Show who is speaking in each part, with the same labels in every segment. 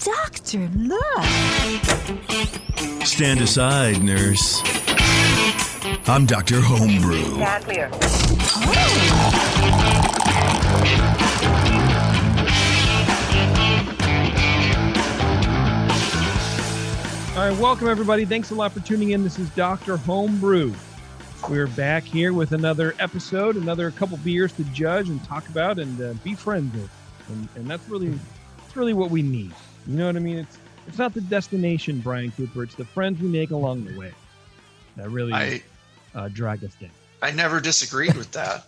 Speaker 1: Doctor, look.
Speaker 2: Stand aside, nurse. I'm Dr. Homebrew.
Speaker 3: Stand clear.
Speaker 4: All right, welcome everybody. Thanks a lot for tuning in. This is Dr. Homebrew. We're back here with another episode, another couple beers to judge and talk about and be friends with. And that's really what we need. You know what I mean? It's not the destination, Brian Cooper. It's the friends we make along the way that really drag us down.
Speaker 5: I never disagreed with that.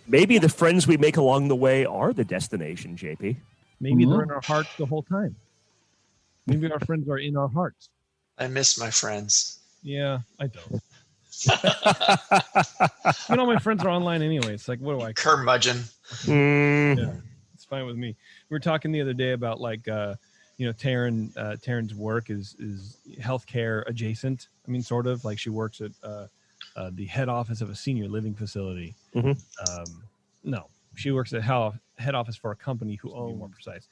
Speaker 6: Maybe the friends we make along the way are the destination, JP.
Speaker 4: Maybe they're in our hearts the whole time. Maybe our friends are in our hearts.
Speaker 5: I miss my friends.
Speaker 4: Yeah, I don't. My friends are online anyway. It's like, what do I care?
Speaker 5: Curmudgeon.
Speaker 4: Yeah, it's fine with me. We were talking the other day about Taryn's work is healthcare adjacent. I mean, sort of like she works at the head office of a senior living facility.
Speaker 6: Mm-hmm.
Speaker 4: No, she works at head office for a company who owns, more precise.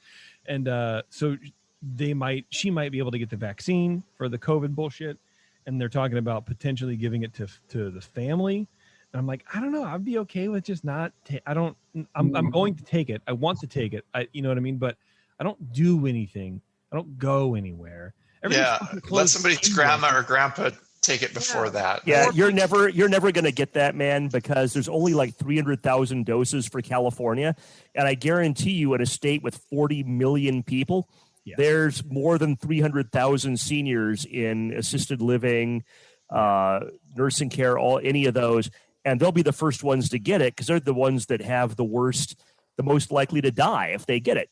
Speaker 4: And so she might be able to get the vaccine for the COVID bullshit. And they're talking about potentially giving it to the family. And I'm like, I don't know. I'd be okay with just not. I'm going to take it. I want to take it. You know what I mean? But I don't do anything. I don't go anywhere.
Speaker 5: Let somebody's grandma or grandpa take it before that.
Speaker 6: Yeah, you're never going to get that, man, because there's only like 300,000 doses for California. And I guarantee you in a state with 40 million people, there's more than 300,000 seniors in assisted living, nursing care, any of those. And they'll be the first ones to get it because they're the ones that have the most likely to die if they get it.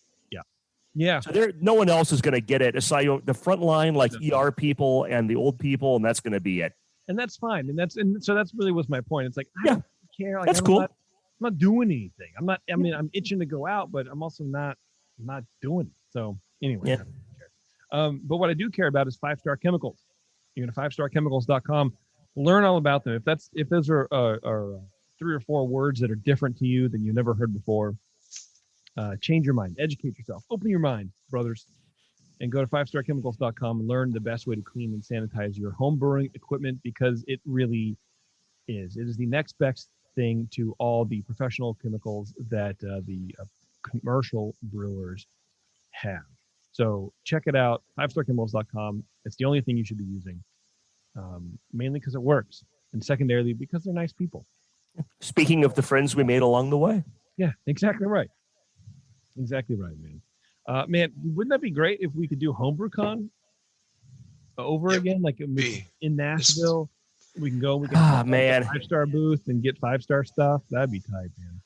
Speaker 4: Yeah.
Speaker 6: So no one else is going to get it aside the front line, like ER people and the old people, and that's going to be it.
Speaker 4: And that's fine. And so that's really was my point. It's like, I don't care. Like,
Speaker 6: that's cool.
Speaker 4: I'm not doing anything. I'm itching to go out, but I'm also not doing it. So anyway, but what I do care about is 5-Star Chemicals. You go to 5starchemicals.com, learn all about them. If those are 3 or 4 words that are different to you than you've never heard before, change your mind, educate yourself, open your mind, brothers, and go to 5starchemicals.com and learn the best way to clean and sanitize your home brewing equipment, because it really is. It is the next best thing to all the professional chemicals that the commercial brewers have. So check it out, 5starchemicals.com. It's the only thing you should be using, mainly because it works, and secondarily because they're nice people.
Speaker 6: Speaking of the friends we made along the way.
Speaker 4: Yeah, exactly right. Exactly right, man. Man, wouldn't that be great if we could do HomebrewCon over again, like in Nashville? We can go. We can
Speaker 6: man,
Speaker 4: 5-Star booth and get 5-Star stuff. That'd be tight, man.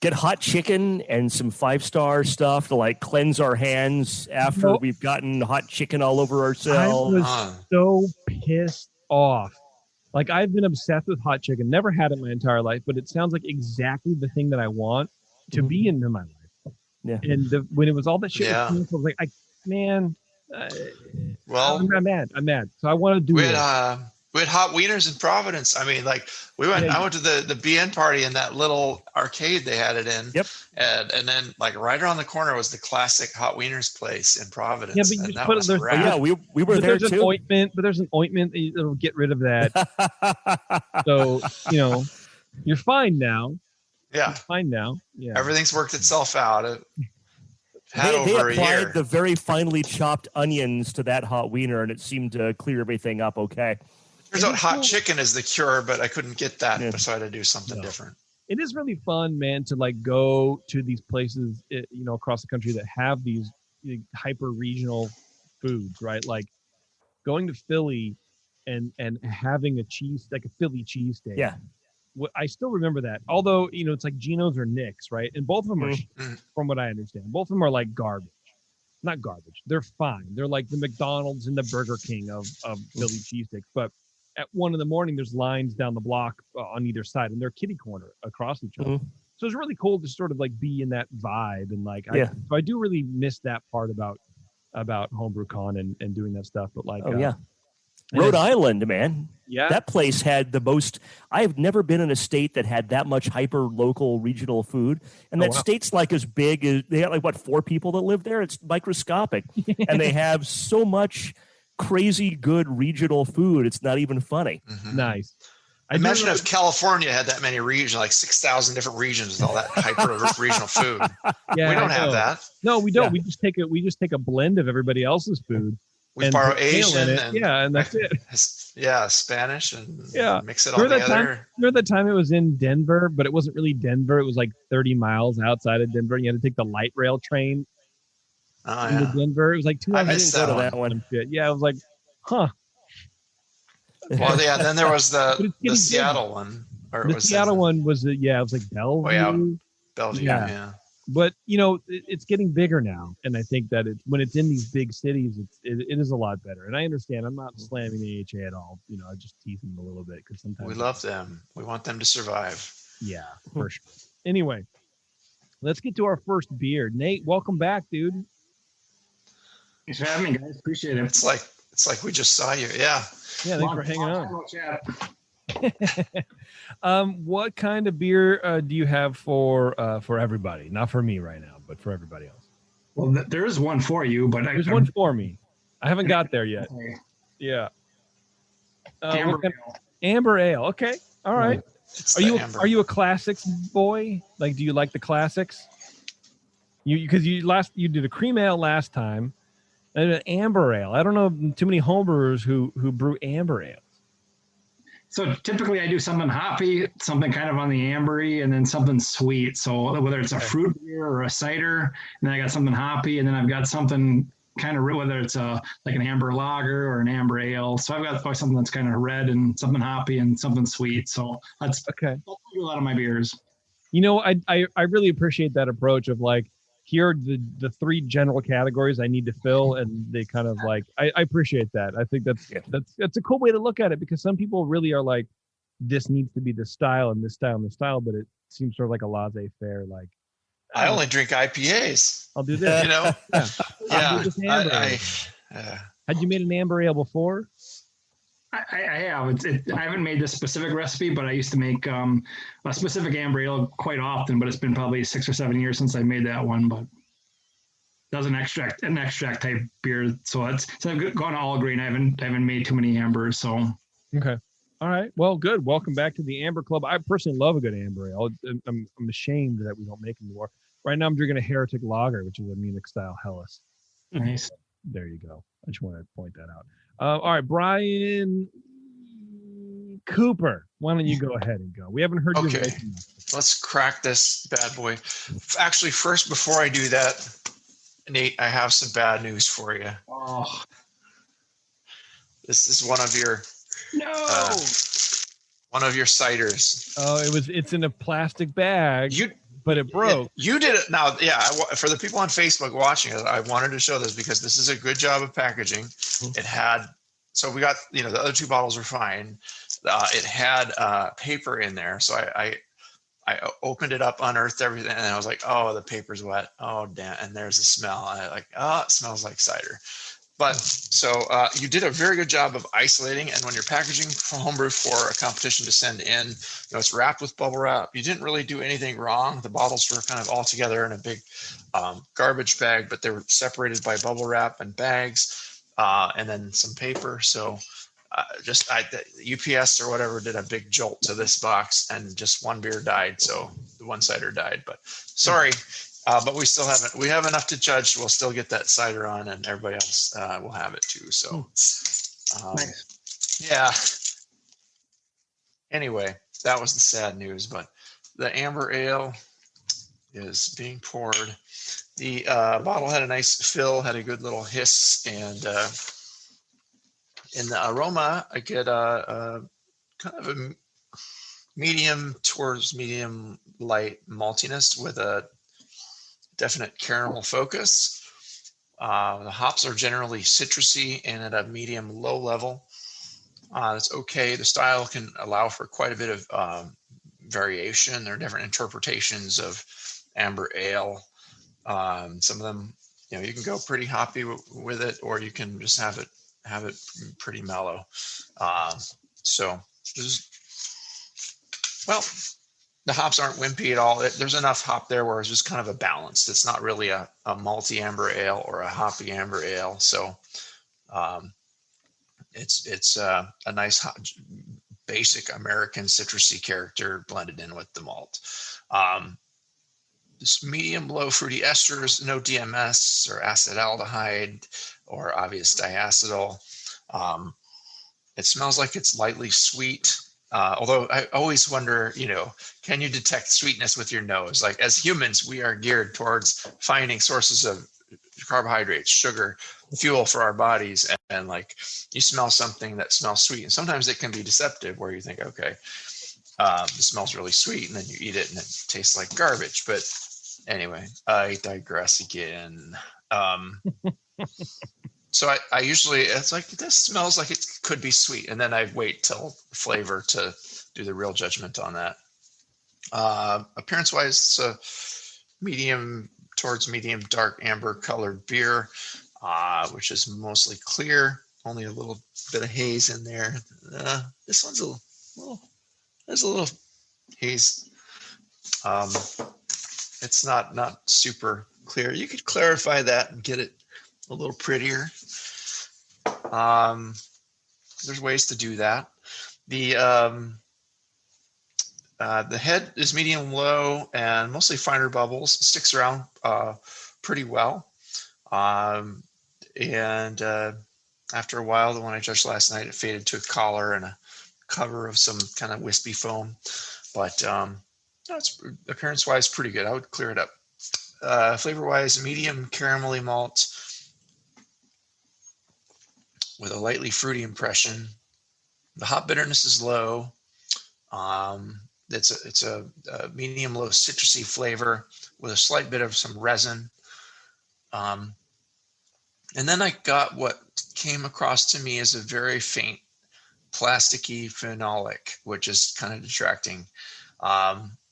Speaker 6: Get hot chicken and some 5-Star stuff to like cleanse our hands after we've gotten hot chicken all over ourselves.
Speaker 4: I was so pissed off. Like, I've been obsessed with hot chicken. Never had it my entire life, but it sounds like exactly the thing that I want to be into my life.
Speaker 6: Yeah.
Speaker 4: And when it was all that shit, I was like, I'm mad. So I want to do it.
Speaker 5: We had hot wieners in Providence. I mean, like I went to the BN party in that little arcade they had it in.
Speaker 6: Yep.
Speaker 5: And then like right around the corner was the classic hot wieners place in Providence.
Speaker 4: Yeah, but you just put it,
Speaker 6: we were there too.
Speaker 4: But there's an ointment that'll get rid of that. So, you're fine now.
Speaker 5: Yeah.
Speaker 4: It's fine now. Yeah.
Speaker 5: Everything's worked itself out.
Speaker 6: They applied the very finely chopped onions to that hot wiener, and it seemed to clear everything up okay.
Speaker 5: Turns out hot chicken is the cure, but I couldn't get that, so I had to do something different.
Speaker 4: It is really fun, man, to like go to these places, across the country that have these hyper regional foods, right? Like going to Philly and having a Philly cheesesteak.
Speaker 6: Yeah.
Speaker 4: I still remember that. Although, it's like Geno's or Nick's, right? And both of them are, from what I understand, both of them are like garbage. Not garbage. They're fine. They're like the McDonald's and the Burger King of Philly cheesesteaks. But at 1 a.m, there's lines down the block on either side, and they're kitty corner across each other. So it's really cool to sort of like be in that vibe. And like, so I do really miss that part about HomebrewCon and doing that stuff. But like,
Speaker 6: Rhode Island, man.
Speaker 4: Yeah.
Speaker 6: That place had the most. I've never been in a state that had that much hyper local regional food. And that state's like as big as they got like what 4 people that live there. It's microscopic. And they have so much crazy good regional food. It's not even funny.
Speaker 5: Mm-hmm.
Speaker 4: Nice.
Speaker 5: Imagine if California had that many regions, like 6,000 different regions with all that hyper regional food.
Speaker 4: Yeah,
Speaker 5: we don't have that.
Speaker 4: No, we don't. Yeah. We just take a blend of everybody else's food.
Speaker 5: We borrow Asian
Speaker 4: and that's it.
Speaker 5: Yeah, Spanish and mix it all
Speaker 4: remember
Speaker 5: together.
Speaker 4: Remember the time it was in Denver, but it wasn't really Denver. It was like 30 miles outside of Denver. And you had to take the light rail train into Denver. It was like 2 hours.
Speaker 5: I missed that one.
Speaker 4: Yeah, I was like, huh.
Speaker 5: Well, yeah. Then there was the Seattle one. Or
Speaker 4: the Seattle one was it was like Bellevue.
Speaker 5: Oh yeah, Bellevue. Yeah.
Speaker 4: But it's getting bigger now, and I think that when it's in these big cities, it is a lot better. And I understand. I'm not slamming AHA at all. I just tease them a little bit because sometimes
Speaker 5: we love them. We want them to survive.
Speaker 4: Yeah, for sure. Anyway, let's get to our first beer. Nate, welcome back, dude.
Speaker 1: Thanks for having me, guys. Appreciate it.
Speaker 5: It's like we just saw you. Yeah.
Speaker 4: Yeah, thanks for hanging on. What kind of beer do you have for everybody? Not for me right now, but for everybody else.
Speaker 1: Well, there is one for you, but
Speaker 4: there's one for me. I haven't got there yet. Okay. Yeah. Amber ale. Okay. All right. Are you a classics boy? Like, do you like the classics? You did a cream ale last time. And an amber ale. I don't know too many homebrewers who brew amber ales.
Speaker 1: So typically I do something hoppy, something kind of on the ambery, and then something sweet. So whether it's a fruit beer or a cider, and then I got something hoppy, and then I've got something kind of whether it's like an amber lager or an amber ale. So I've got something that's kind of red and something hoppy and something sweet. So that's a lot of my beers.
Speaker 4: I really appreciate that approach of like, here are the 3 general categories I need to fill, and they kind of like I appreciate that. I think that's a cool way to look at it, because some people really are like, this needs to be this style and this style and this style, but it seems sort of like a laissez-faire. Like,
Speaker 5: I only drink IPAs.
Speaker 4: I'll do this. Had you made an amber ale before?
Speaker 1: I have. I haven't made this specific recipe, but I used to make a specific amber ale quite often. But it's been probably 6 or 7 years since I made that one. But that was an extract type beer. So I've gone all grain. I haven't made too many ambers. So
Speaker 4: okay, all right. Well, good. Welcome back to the Amber Club. I personally love a good amber ale. I'm ashamed that we don't make them anymore. Right now, I'm drinking a Heretic Lager, which is a Munich style Helles.
Speaker 1: Nice.
Speaker 4: There you go. I just wanted to point that out. All right, Brian Cooper, why don't you go ahead and go? We haven't heard your voice.
Speaker 5: Let's crack this bad boy. Actually, first, before I do that, Nate, I have some bad news for you.
Speaker 1: Oh,
Speaker 5: this is one of your ciders.
Speaker 4: Oh, it's in a plastic bag. But it broke.
Speaker 5: You did it. Now, for the people on Facebook watching it, I wanted to show this because this is a good job of packaging. It had, so we got, the other 2 bottles were fine. It had paper in there. So I opened it up, unearthed everything, and I was like, oh, the paper's wet. Oh, damn. And there's the smell. And it smells like cider. But so you did a very good job of isolating. And when you're packaging for homebrew for a competition to send in, it's wrapped with bubble wrap. You didn't really do anything wrong. The bottles were kind of all together in a big garbage bag, but they were separated by bubble wrap and bags, and then some paper. So the UPS or whatever did a big jolt to this box, and just one beer died. So the one cider died. But sorry. But we still haven't. We have enough to judge. We'll still get that cider on, and everybody else will have it too. So, yeah. Anyway, that was the sad news. But the amber ale is being poured. The bottle had a nice fill, had a good little hiss, and in the aroma, I get a kind of a medium towards medium light maltiness with a definite caramel focus. The hops are generally citrusy and at a medium low level. It's okay. The style can allow for quite a bit of variation. There are different interpretations of amber ale. Some of them, you can go pretty hoppy with it, or you can just have it have it pretty mellow. So the hops aren't wimpy at all. There's enough hop there where it's just kind of a balance. It's not really a malty amber ale or a hoppy amber ale. So it's a nice basic American citrusy character blended in with the malt. This medium low fruity esters, no DMS or acetaldehyde or obvious diacetyl. It smells like it's lightly sweet. Although I always wonder, can you detect sweetness with your nose? Like as humans, we are geared towards finding sources of carbohydrates, sugar, fuel for our bodies. And like you smell something that smells sweet. And sometimes it can be deceptive where you think, okay, this smells really sweet. And then you eat it and it tastes like garbage. But anyway, I digress again. So I usually, it's like, this smells like it could be sweet. And then I wait till flavor to do the real judgment on that. Appearance wise, it's a medium towards medium dark amber colored beer, which is mostly clear, only a little bit of haze in there. This one's there's a little haze. It's not super clear. You could clarify that and get it a little prettier. There's ways to do that. The head is medium low and mostly finer bubbles. It sticks around pretty well. And after a while, the one I judged last night, it faded to a collar and a cover of some kind of wispy foam. But it's appearance-wise pretty good. I would clear it up. Flavor-wise, medium caramelly malt with a lightly fruity impression. The hop bitterness is low. It's a medium low citrusy flavor with a slight bit of some resin. And then I got what came across to me as a very faint plasticky phenolic, which is kind of detracting.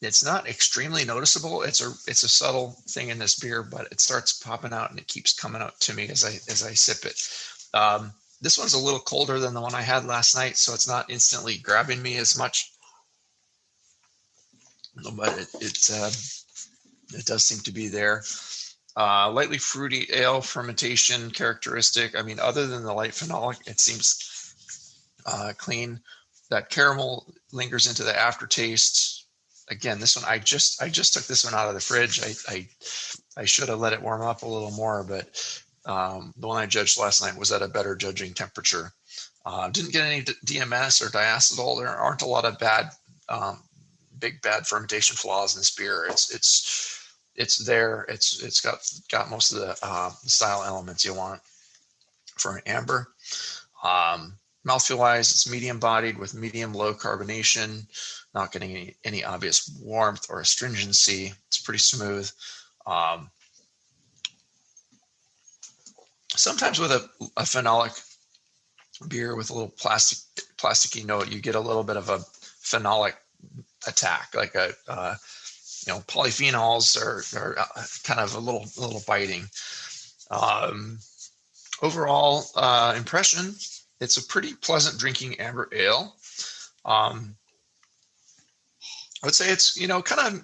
Speaker 5: It's not extremely noticeable. It's a subtle thing in this beer, but it starts popping out and it keeps coming out to me as I sip it. This one's a little colder than the one I had last night, so it's not instantly grabbing me as much. But it does seem to be there. Lightly fruity ale fermentation characteristic. I mean, other than the light phenolic, it seems clean. That caramel lingers into the aftertaste. Again, this one I just took this one out of the fridge. I should have let it warm up a little more, but the one I judged last night was at a better judging temperature. Didn't get any DMS or diacetyl. There aren't a lot of big bad fermentation flaws in this beer. It's there. It's got most of the style elements you want for an amber. Mouthfeel wise, it's medium bodied with medium low carbonation, not getting any obvious warmth or astringency. It's pretty smooth. Sometimes with a phenolic beer with a little plasticky note, you get a little bit of a phenolic attack, like polyphenols are kind of a little biting. Overall impression, it's a pretty pleasant drinking amber ale. I would say it's kind of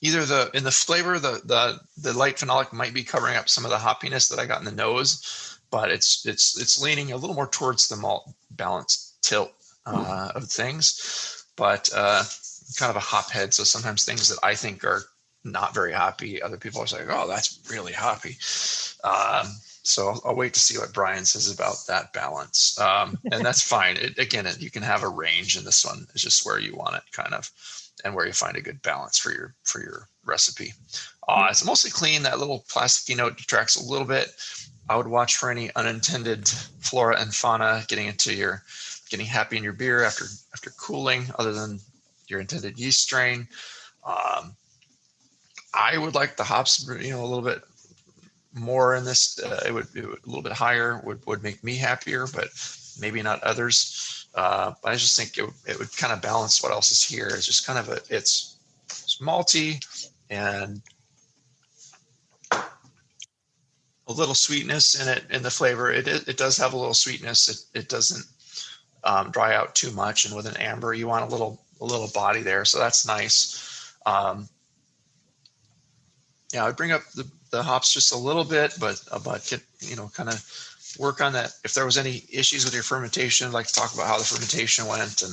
Speaker 5: either in the flavor, the light phenolic might be covering up some of the hoppiness that I got in the nose, but it's leaning a little more towards the malt balanced tilt of things, but kind of a hop head. So sometimes things that I think are not very hoppy, other people are saying, "Oh, that's really hoppy." So I'll wait to see what Brian says about that balance, and that's fine. You can have a range in this one. It's just where you want it, kind of, and where you find a good balance for your recipe. It's mostly clean. That little plasticky note detracts a little bit. I would watch for any unintended flora and fauna getting happy in your beer after cooling, other than your intended yeast strain. I would like the hops, a little bit more in this. It would a little bit higher would make me happier, but maybe not others. But I just think it would kind of balance what else is here. It's just kind of it's malty and a little sweetness in it, in the flavor. It does have a little sweetness. It doesn't dry out too much. And with an amber, you want a little body there. So that's nice. Yeah, I'd bring up the hops just a little bit, but get, kind of work on that. If there was any issues with your fermentation, I'd like to talk about how the fermentation went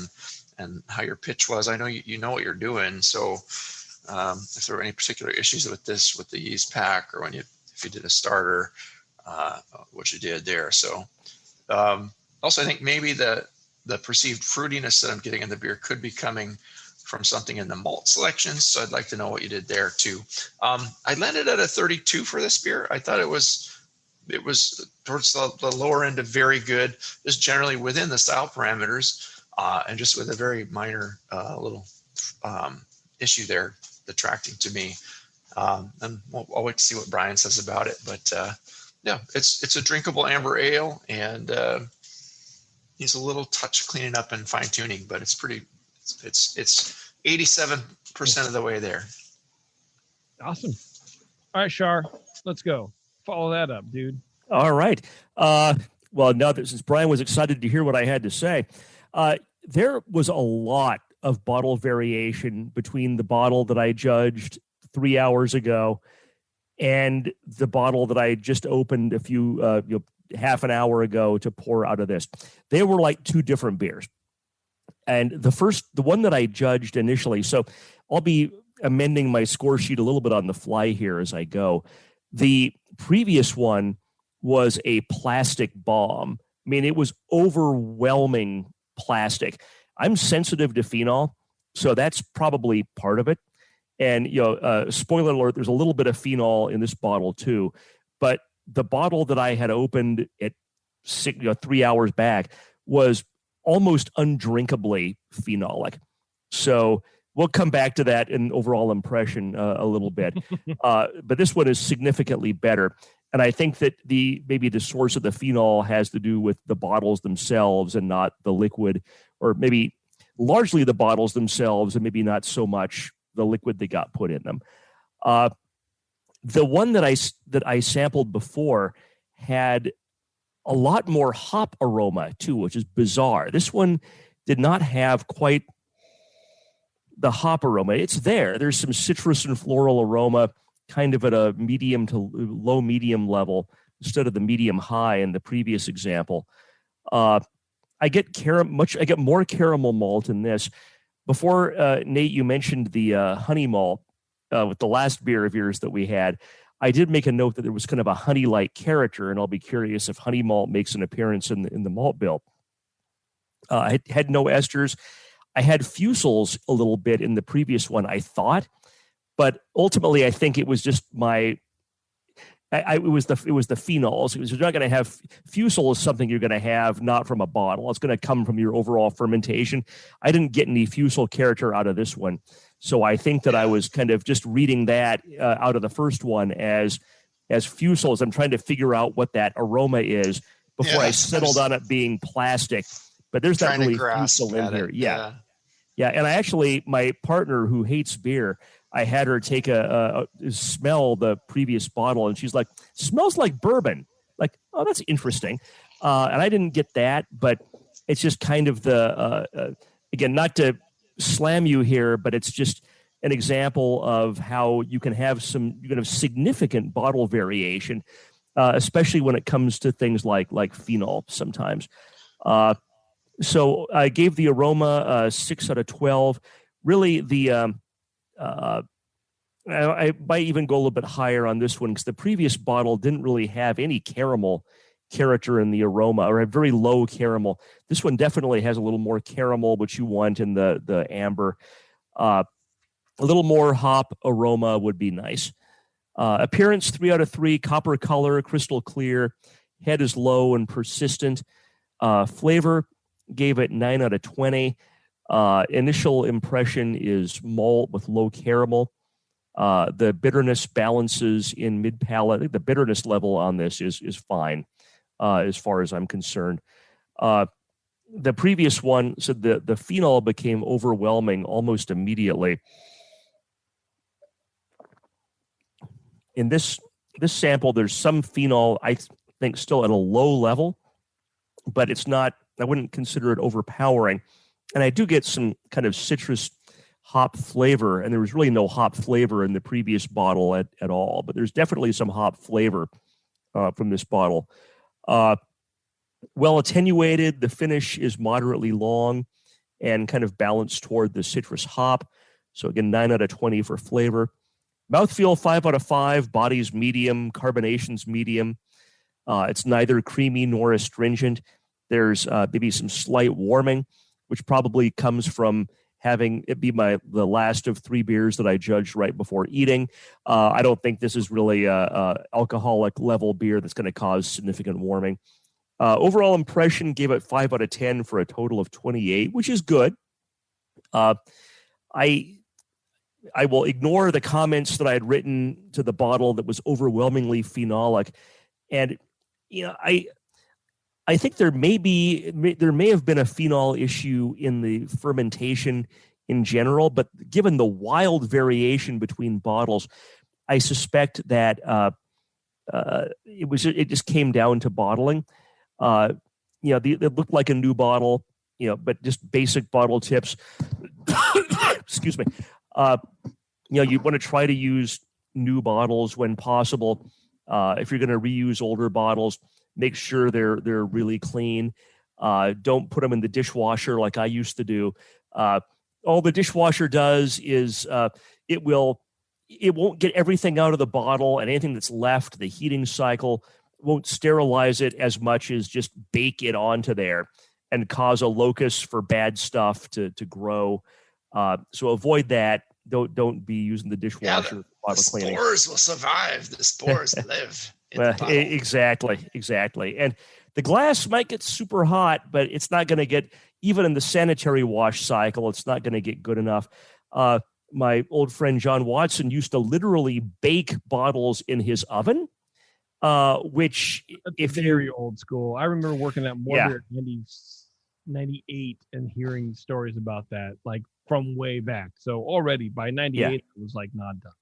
Speaker 5: and how your pitch was. I know you know what you're doing. So if there were any particular issues with the yeast pack, or if you did a starter, what you did there. So also, I think maybe the perceived fruitiness that I'm getting in the beer could be coming from something in the malt selections. So I'd like to know what you did there too. I landed at a 32 for this beer. I thought it was towards the lower end of very good, just generally within the style parameters, and just with a very minor little issue there detracting to me. And I'll wait to see what Brian says about it. But yeah, it's a drinkable amber ale, and needs a little touch of cleaning up and fine tuning, but it's 87% of the way there.
Speaker 4: Awesome. All right, Shar, let's go. Follow that up, dude.
Speaker 6: All right. Well, now that since Brian was excited to hear what I had to say, there was a lot of bottle variation between the bottle that I judged 3 hours ago and the bottle that I just opened a few, half an hour ago to pour out of this. They were like two different beers. And the one that I judged initially, so I'll be amending my score sheet a little bit on the fly here as I go. The previous one was a plastic bomb. I mean, it was overwhelming plastic. I'm sensitive to phenol, so that's probably part of it. And, spoiler alert, there's a little bit of phenol in this bottle too. But the bottle that I had opened at 3 hours back was almost undrinkably phenolic. So we'll come back to that in overall impression a little bit. But this one is significantly better. And I think that maybe the source of the phenol has to do with the bottles themselves and not the liquid, or maybe largely the bottles themselves and maybe not so much the liquid that got put in them. The one that I sampled before had a lot more hop aroma too, which is bizarre. This one did not have quite the hop aroma. It's there. There's some citrus and floral aroma kind of at a medium to low medium level instead of the medium high in the previous example. I get more caramel malt in this. Before, Nate, you mentioned the honey malt with the last beer of yours that we had. I did make a note that there was kind of a honey-like character, and I'll be curious if honey malt makes an appearance in the malt bill. I had no esters. I had fusels a little bit in the previous one, I thought, but ultimately I think it was just it was the phenols. You're not going to have fusel is something you're going to have not from a bottle. It's going to come from your overall fermentation. I didn't get any fusel character out of this one. So I think that I was kind of just reading that out of the first one as fusel, as I'm trying to figure out what that aroma is before I settled on it being plastic. But there's not really fusel in here. Yeah. And I actually, my partner who hates beer, I had her take a smell the previous bottle, and she's like, "Smells like bourbon." Like, oh, that's interesting. And I didn't get that, but it's just kind of again, not to slam you here, but it's just an example of how you can have significant bottle variation, especially when it comes to things like phenol sometimes. So I gave the aroma 6 out of 12. Really, I might even go a little bit higher on this one because the previous bottle didn't really have any caramel character in the aroma, or a very low caramel. This one definitely has a little more caramel, which you want in the amber. A little more hop aroma would be nice. Appearance 3 out of 3, copper color, crystal clear. Head is low and persistent. Flavor, gave it 9 out of 20. Initial impression is malt with low caramel. The bitterness balances in mid palate. I think the bitterness level on this is fine as far as I'm concerned. The previous one said the phenol became overwhelming almost immediately. In this this sample, there's some phenol, I think, still at a low level, but it's not, I wouldn't consider it overpowering. And I do get some kind of citrus hop flavor, and there was really no hop flavor in the previous bottle at all, but there's definitely some hop flavor from this bottle. Well attenuated, the finish is moderately long and kind of balanced toward the citrus hop. So again, 9 out of 20 for flavor. Mouthfeel, 5 out of 5. Body's medium, carbonation's medium. It's neither creamy nor astringent. There's maybe some slight warming, which probably comes from having it be the last of 3 beers that I judged right before eating. I don't think this is really a alcoholic level beer that's going to cause significant warming. Overall impression, gave it 5 out of 10 for a total of 28, which is good. I will ignore the comments that I had written to the bottle that was overwhelmingly phenolic. And, I think there may have been a phenol issue in the fermentation in general, but given the wild variation between bottles, I suspect that it just came down to bottling. It looked like a new bottle, but just basic bottle tips. Excuse me. You want to try to use new bottles when possible. If you're going to reuse older bottles, make sure they're really clean. Don't put them in the dishwasher like I used to do. All the dishwasher does is it won't get everything out of the bottle, and anything that's left, the heating cycle won't sterilize it as much as just bake it onto there and cause a locus for bad stuff to grow. So avoid that. Don't be using the dishwasher.
Speaker 5: The
Speaker 6: bottle cleaning.
Speaker 5: Spores will survive. The spores live.
Speaker 6: Exactly. And the glass might get super hot, but it's not going to get, even in the sanitary wash cycle, it's not going to get good enough. My old friend John Watson used to literally bake bottles in his oven. Which
Speaker 4: if very old school. I remember working at Mortar in 98 and hearing stories about that, like from way back. So already by 98, it was like not done.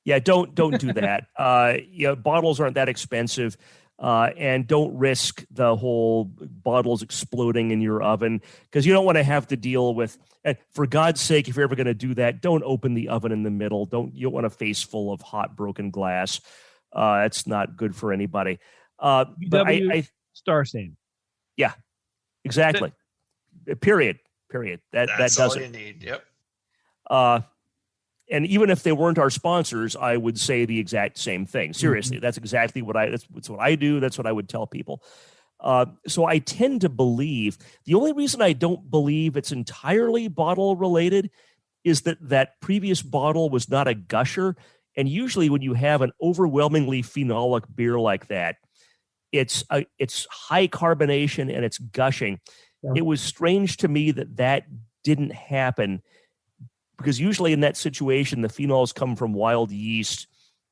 Speaker 6: Yeah, don't do that. Bottles aren't that expensive, and don't risk the whole bottles exploding in your oven, because you don't want to have to deal with. And for God's sake, if you're ever going to do that, don't open the oven in the middle. You don't want a face full of hot broken glass. It's not good for anybody. But
Speaker 4: Star Sand.
Speaker 6: Yeah, exactly. Period. That's
Speaker 5: all you need. Yep.
Speaker 6: And even if they weren't our sponsors, I would say the exact same thing. Seriously, that's exactly that's what I do. That's what I would tell people. So I tend to believe, the only reason I don't believe it's entirely bottle related is that previous bottle was not a gusher. And usually when you have an overwhelmingly phenolic beer like that, it's high carbonation and it's gushing. Yeah. It was strange to me that didn't happen, because usually in that situation, the phenols come from wild yeast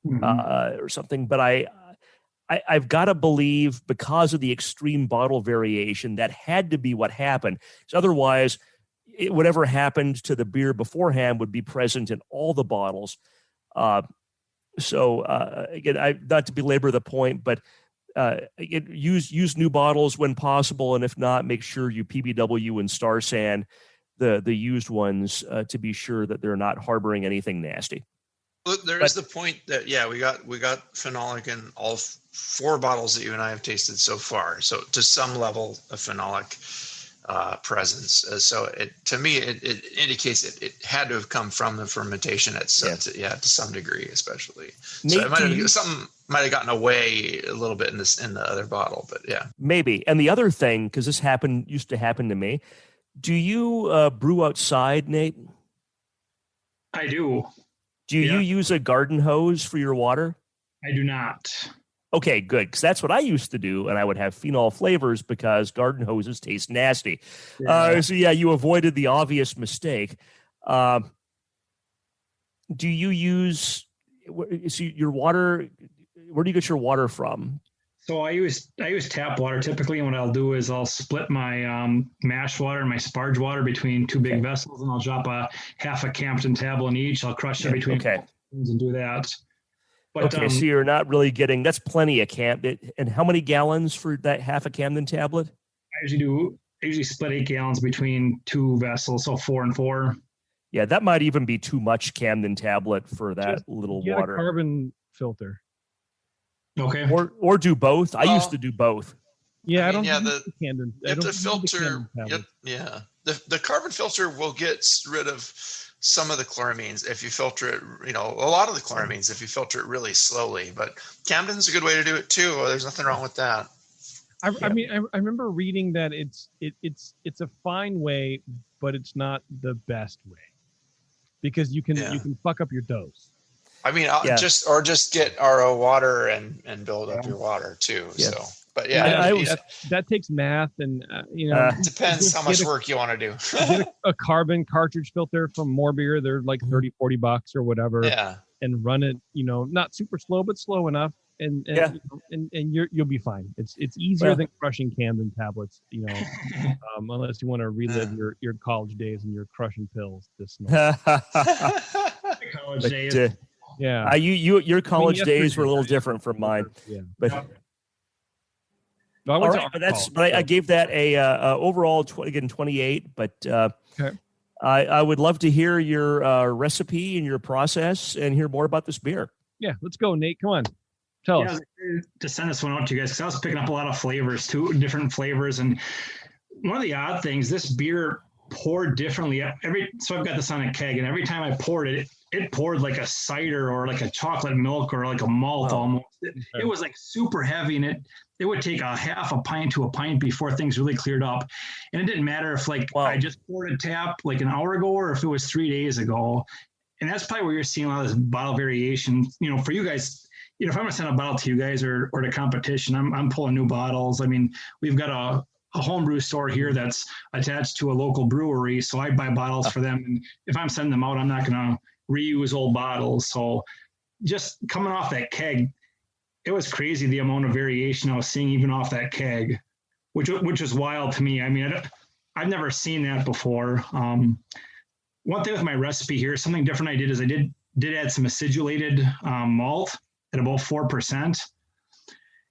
Speaker 6: or something. But I've got to believe, because of the extreme bottle variation, that had to be what happened. So otherwise, whatever happened to the beer beforehand would be present in all the bottles. So again, not to belabor the point, but use new bottles when possible, and if not, make sure you PBW and Star San the used ones to be sure that they're not harboring anything nasty.
Speaker 5: Look, is the point that we got phenolic in all 4 bottles that you and I have tasted so far. So to some level of phenolic presence. So to me, it indicates it had to have come from the fermentation to some degree, especially. So something might have gotten away a little bit in the other bottle, but yeah,
Speaker 6: maybe. And the other thing, because this used to happen to me. Do you brew outside, Nate?
Speaker 1: I do.
Speaker 6: Do you use a garden hose for your water?
Speaker 1: I do not.
Speaker 6: Okay, good, because that's what I used to do, and I would have phenol flavors because garden hoses taste nasty. Yeah. You avoided the obvious mistake. Do you use your water? Where do you get your water from?
Speaker 1: So I use tap water typically, and what I'll do is I'll split my mash water and my sparge water between 2 big vessels, and I'll drop half a Campton tablet in each. I'll crush it between and do that. But,
Speaker 6: okay, so you're not really getting, that's plenty of and how many gallons for that half a Camden tablet?
Speaker 1: I usually split 8 gallons between 2 vessels, so 4 and 4.
Speaker 6: Yeah, that might even be too much Camden tablet for that little
Speaker 4: Get
Speaker 6: water.
Speaker 4: a carbon filter.
Speaker 1: Okay.
Speaker 6: Or do both. I used to do both.
Speaker 4: Yeah,
Speaker 5: I mean,
Speaker 4: the Camden.
Speaker 5: You have to filter. Yeah, the carbon filter will get rid of some of the chloramines if you filter it. A lot of the chloramines if you filter it really slowly. But Camden's a good way to do it too. There's nothing wrong with that.
Speaker 4: I mean, I remember reading that it's a fine way, but it's not the best way because you can fuck up your dose.
Speaker 5: I mean, just get RO water and build up your water too. Yeah. So, but
Speaker 4: that takes math and
Speaker 5: it depends how much work you want to do.
Speaker 4: Get a carbon cartridge filter from More Beer. They're like $30-$40 or whatever.
Speaker 5: Yeah.
Speaker 4: And run it, not super slow, but slow enough. And you'll be fine. It's easier than crushing Camden tablets, unless you want to relive your college days and your crushing pills this month.
Speaker 1: College days.
Speaker 4: Yeah.
Speaker 6: Your college days were a little different from mine. Yeah. But I gave that a overall 28, but
Speaker 4: okay.
Speaker 6: I would love to hear your recipe and your process and hear more about this beer.
Speaker 4: Yeah, let's go, Nate. Come on. Tell us.
Speaker 1: To send this one out to you guys because I was picking up a lot of flavors, 2 different flavors, and one of the odd things, this beer poured differently. So I've got this on a keg, and every time I poured it, it poured like a cider or like a chocolate milk or like a malt almost. It was like super heavy, and it would take a half a pint to a pint before things really cleared up. And it didn't matter if I just poured a tap like an hour ago or if it was 3 days ago. And that's probably where you're seeing a lot of this bottle variation. For you guys, if I'm going to send a bottle to you guys or to competition, I'm pulling new bottles. I mean, we've got a homebrew store here that's attached to a local brewery, so I buy bottles for them. And if I'm sending them out, I'm not going to reuse old bottles. So just coming off that keg, it was crazy the amount of variation I was seeing even off that keg, which is wild to me. I mean, I've never seen that before. One thing with my recipe here, something different I did is I did add some acidulated malt at about 4%. And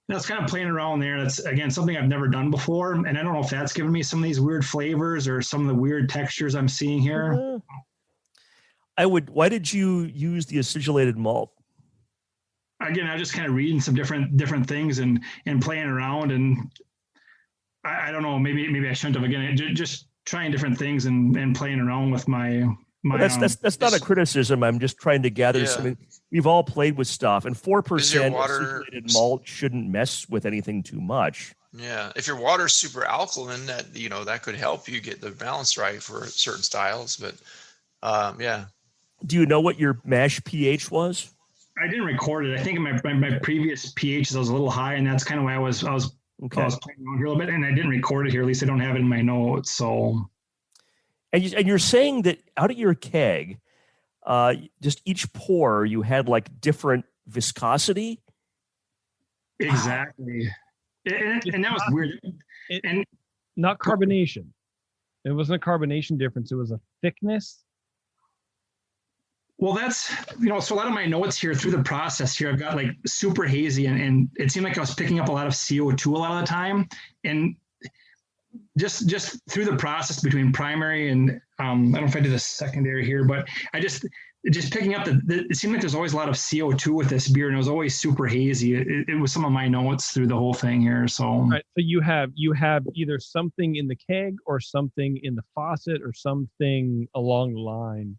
Speaker 1: that's kind of playing around there. That's, again, something I've never done before. And I don't know if that's giving me some of these weird flavors or some of the weird textures I'm seeing here.
Speaker 6: Why did you use the acidulated malt?
Speaker 1: Again, I was just kind of reading some different things and playing around. And I don't know, maybe I shouldn't have. Again, just trying different things and playing around with my
Speaker 6: that's not a criticism. I'm just trying to gather something. We've all played with stuff, and 4% acidulated malt shouldn't mess with anything too much.
Speaker 5: Yeah, if your water's super alkaline, that could help you get the balance right for certain styles. But
Speaker 1: Do you know what your mash pH was?
Speaker 5: I didn't record it. I think in my previous pHs I was a little high, and that's kind of why I was playing around here a little bit, and I didn't record it here. At least I don't have it in my notes. So.
Speaker 6: And you're saying that out of your keg, just each pour you had like different viscosity?
Speaker 5: Exactly. And that was weird. And
Speaker 4: not carbonation. It wasn't a carbonation difference. It was a thickness.
Speaker 5: Well, that's, so a lot of my notes here through the process here, I've got like super hazy and it seemed like I was picking up a lot of CO2 a lot of the time. And just through the process between primary and I don't know if I did a secondary here, but I just picking up it seemed like there's always a lot of CO2 with this beer, and it was always super hazy. It was some of my notes through the whole thing here. So,
Speaker 4: all right, so you have either something in the keg or something in the faucet or something along the line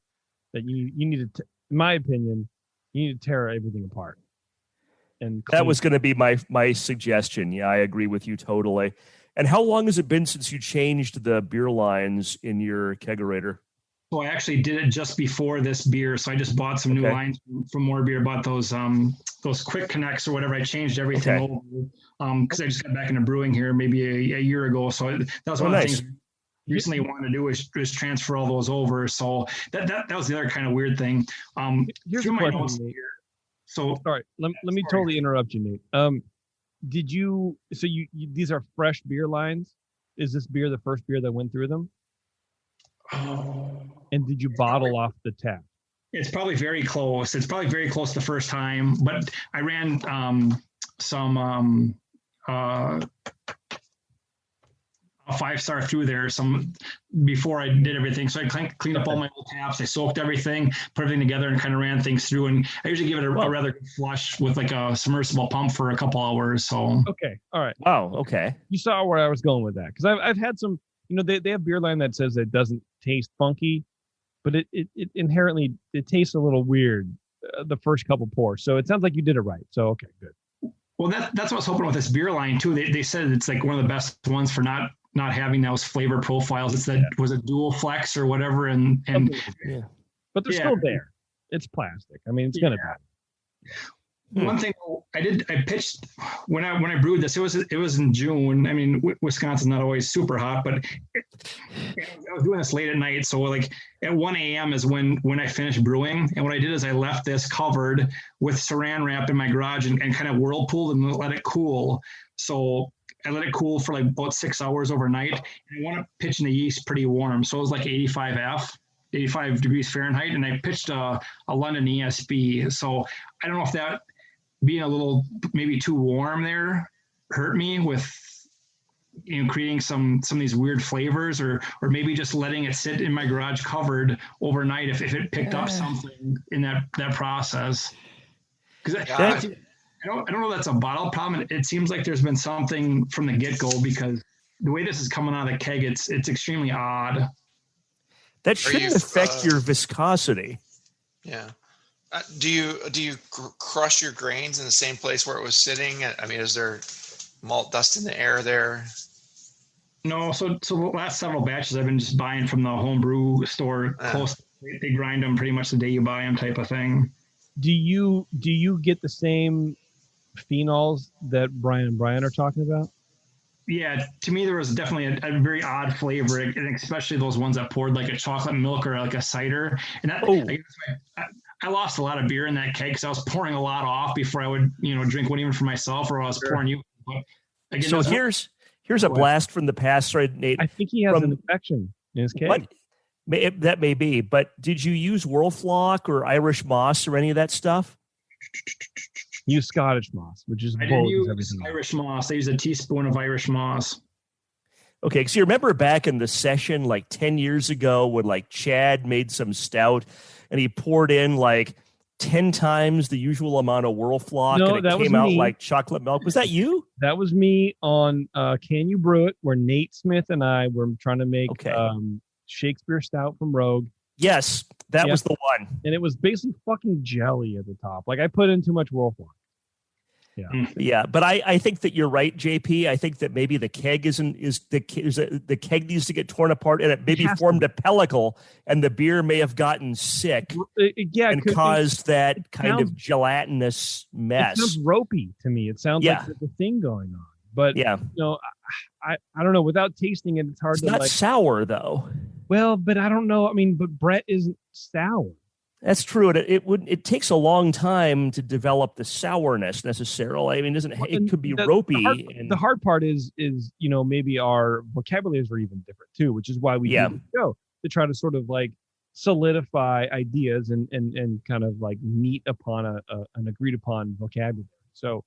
Speaker 4: that you need to, in my opinion, you need to tear everything apart. And
Speaker 6: that was going to be my suggestion. Yeah, I agree with you totally. And how long has it been since you changed the beer lines in your kegerator?
Speaker 5: So I actually did it just before this beer. So I just bought some new lines from More Beer, bought those quick connects or whatever. I changed everything over because I just got back into brewing here maybe a year ago. So that was one of the things I recently wanted to do is transfer all those over. So that was the other kind of weird thing.
Speaker 4: Here's my notes here.
Speaker 5: So
Speaker 4: sorry, let me totally interrupt you, Nate. Did you these are fresh beer lines? Is this beer the first beer that went through them? And did you bottle off the tap?
Speaker 1: It's probably very close. It's probably very close the first time, but I ran some a 5-star through there before I did everything. So I cleaned up all my old taps. I soaked everything, put everything together, and kind of ran things through. And I usually give it a rather good flush with like a submersible pump for a couple hours. So
Speaker 4: okay, all right.
Speaker 6: Oh, okay.
Speaker 4: You saw where I was going with that, because I've had some. They have beer line that says it doesn't taste funky, but it inherently it tastes a little weird the first couple pours. So it sounds like you did it right. So okay, good.
Speaker 1: Well, that's what I was hoping with this beer line too. They said it's like one of the best ones for not having those flavor profiles. It's that was a dual flex or whatever, and
Speaker 4: but they're still there. It's plastic. I mean, it's gonna be.
Speaker 1: One thing I pitched when I brewed this. It was in June. I mean, Wisconsin's not always super hot, but I was doing this late at night. So like at 1 a.m. is when I finished brewing. And what I did is I left this covered with saran wrap in my garage and kind of whirlpooled and let it cool. So I let it cool for like about 6 hours overnight. And I want to pitch in the yeast pretty warm. So it was like 85 degrees Fahrenheit. And I pitched a London ESB. So I don't know if that being a little maybe too warm there hurt me with creating some of these weird flavors, or maybe just letting it sit in my garage covered overnight if it picked up something in that process. Because I don't know if that's a bottle problem. It seems like there's been something from the get-go, because the way this is coming out of the keg, it's extremely odd.
Speaker 6: That shouldn't affect your viscosity.
Speaker 5: Yeah. Do you crush your grains in the same place where it was sitting? I mean, is there malt dust in the air there?
Speaker 1: No. So the last several batches I've been just buying from the homebrew store. Close, they grind them pretty much the day you buy them, type of thing.
Speaker 4: Do you get the same phenols that Brian and Brian are talking about?
Speaker 1: Yeah, to me there was definitely a very odd flavor, and especially those ones that poured like a chocolate milk or like a cider. And that, I lost a lot of beer in that keg because I was pouring a lot off before I would, drink one even for myself, or I was pouring you. But again,
Speaker 6: so here's a blast from the past. Sorry, Nate.
Speaker 4: I think he has an infection in his keg.
Speaker 6: That may be, but did you use Whirlflock or Irish moss or any of that stuff?
Speaker 4: Use Scottish moss, which is
Speaker 1: I didn't use Irish moss. I used a teaspoon of Irish moss.
Speaker 6: Okay, because you remember back in the session like 10 years ago when like Chad made some stout and he poured in like 10 times the usual amount of Whirlflock and it came out like chocolate milk. Was that you?
Speaker 4: That was me on Can You Brew It, where Nate Smith and I were trying to make Shakespeare stout from Rogue.
Speaker 6: Yes, that was the one.
Speaker 4: And it was basically fucking jelly at the top. Like I put in too much Whirlflock.
Speaker 6: Yeah, but I think that you're right, JP. I think that maybe the keg the keg needs to get torn apart, and it maybe formed a pellicle, and the beer may have gotten sick, and caused that kind of gelatinous mess.
Speaker 4: It sounds ropey to me. It sounds like there's a thing going on. But I don't know. Without tasting it, it's hard to.
Speaker 6: It's not sour though.
Speaker 4: Well, but I don't know. I mean, but Brett isn't sour.
Speaker 6: That's true. It takes a long time to develop the sourness necessarily. I mean, it could be ropey.
Speaker 4: The hard part is maybe our vocabularies are even different too, which is why we do the show, to try to sort of like solidify ideas and kind of like meet upon an agreed upon vocabulary. So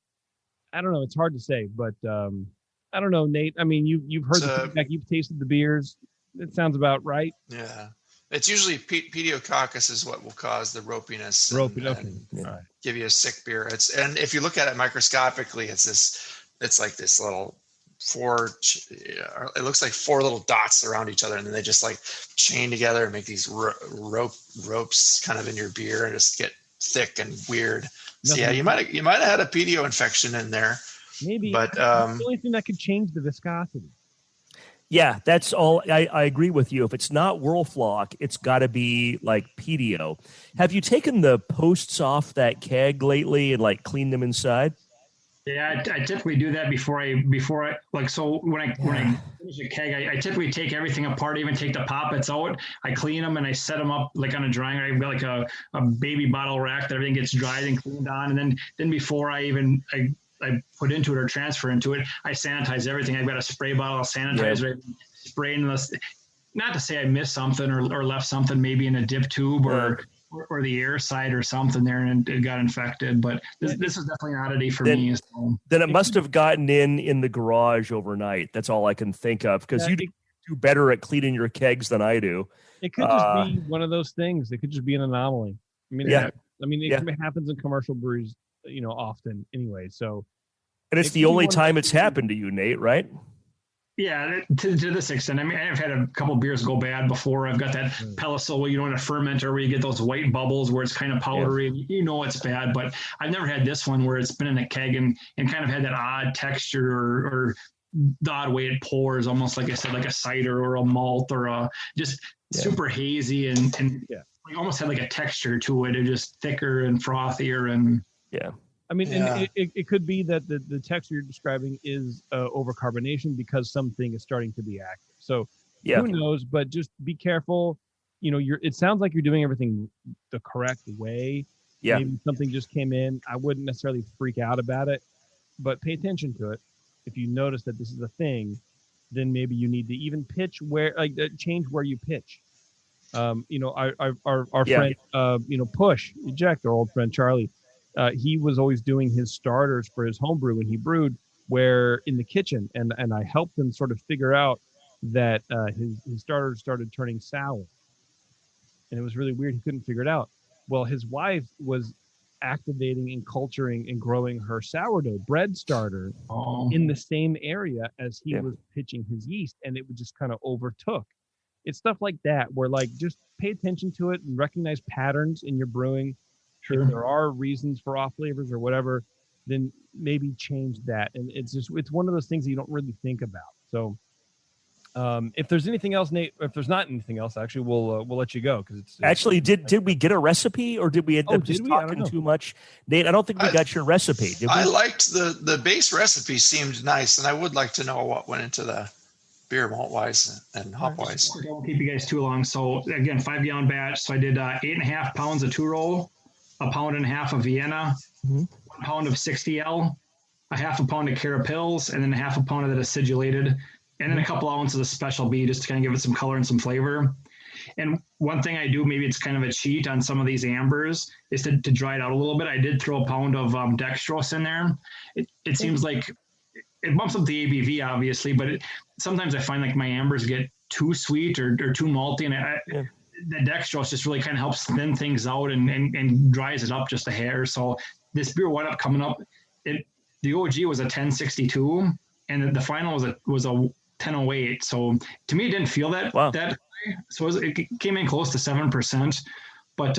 Speaker 4: I don't know. It's hard to say, but I don't know, Nate. I mean, you've heard the feedback. You've tasted the beers. It sounds about right.
Speaker 5: Yeah. It's usually pediococcus is what will cause the ropiness and give you a sick beer. And if you look at it microscopically, it's like this little it looks like 4 little dots around each other, and then they just like chain together and make these ropes kind of in your beer and just get thick and weird. So you might have had a pedio infection in there.
Speaker 4: Maybe,
Speaker 5: but
Speaker 4: the only thing that could change the viscosity.
Speaker 6: Yeah, that's all. I agree with you. If it's not Whirlflock, it's got to be like pedio. Have you taken the posts off that keg lately and like cleaned them inside?
Speaker 1: Yeah, I typically do that before I like. So when I finish a keg, I typically take everything apart, even take the poppets out. I clean them and I set them up like on a drying. I've got like a baby bottle rack that everything gets dried and cleaned on, and then before I put into it or transfer into it, I sanitize everything. I've got a spray bottle of sanitizer, spraying this. Not to say I missed something or left something maybe in a dip tube or or the air side or something there, and it got infected. But this is definitely an oddity for me. So.
Speaker 6: Then it must have gotten in the garage overnight. That's all I can think of, because you do better at cleaning your kegs than I do.
Speaker 4: It could just be one of those things. It could just be an anomaly. I mean, it happens in commercial breweries, often anyway. So,
Speaker 6: and it's the only time it's happened to you, Nate, right?
Speaker 1: Yeah, to this extent. I mean, I've had a couple beers go bad before. I've got that Peliso, in a fermenter where you get those white bubbles where it's kind of powdery. Yeah. It's bad, but I've never had this one where it's been in a keg and kind of had that odd texture or the odd way it pours, almost like I said, like a cider or a malt or a just super hazy and like almost had like a texture to it. It just thicker and frothier and
Speaker 4: I mean, and it could be that the texture you're describing is overcarbonation because something is starting to be active. So who knows? But just be careful. It sounds like you're doing everything the correct way. Yeah. Maybe something just came in. I wouldn't necessarily freak out about it, but pay attention to it. If you notice that this is a thing, then maybe you need to even pitch change where you pitch. Our friend, Push Eject, our old friend Charlie. He was always doing his starters for his homebrew when he brewed, where in the kitchen, and I helped him sort of figure out that his starters started turning sour, and it was really weird. He couldn't figure it out. Well, his wife was activating and culturing and growing her sourdough bread starter in the same area as he was pitching his yeast, and it would just kind of overtook. It's stuff like that where just pay attention to it and recognize patterns in your brewing. Sure. If there are reasons for off flavors or whatever, then maybe change that. And it's one of those things that you don't really think about. So if there's anything else, Nate, if there's not anything else, actually, we'll let you go, because it's
Speaker 6: actually did we get a recipe, or did we end up just talking too much? Nate, I don't think we got your recipe. Did we?
Speaker 5: I liked the base recipe, seemed nice, and I would like to know what went into the beer malt wise and hop wise.
Speaker 1: I won't keep you guys too long. So again, 5-gallon batch. So I did 8.5 pounds of 2-roll, 1.5 pounds of Vienna, 1 pound of 60L, a 1/2 pound of Carapils, and then 1/2 pound of that acidulated, and then a couple ounces of Special B just to kind of give it some color and some flavor. And one thing I do, maybe it's kind of a cheat on some of these ambers, is to dry it out a little bit. I did throw 1 pound of dextrose in there. It seems like it bumps up the ABV, obviously, but sometimes I find like my ambers get too sweet or too malty, and the dextrose just really kind of helps thin things out and dries it up just a hair. So this beer wound up coming up. The OG was a 1062, and the final was a 1008. So to me, it didn't feel that high. So it came in close to 7%. But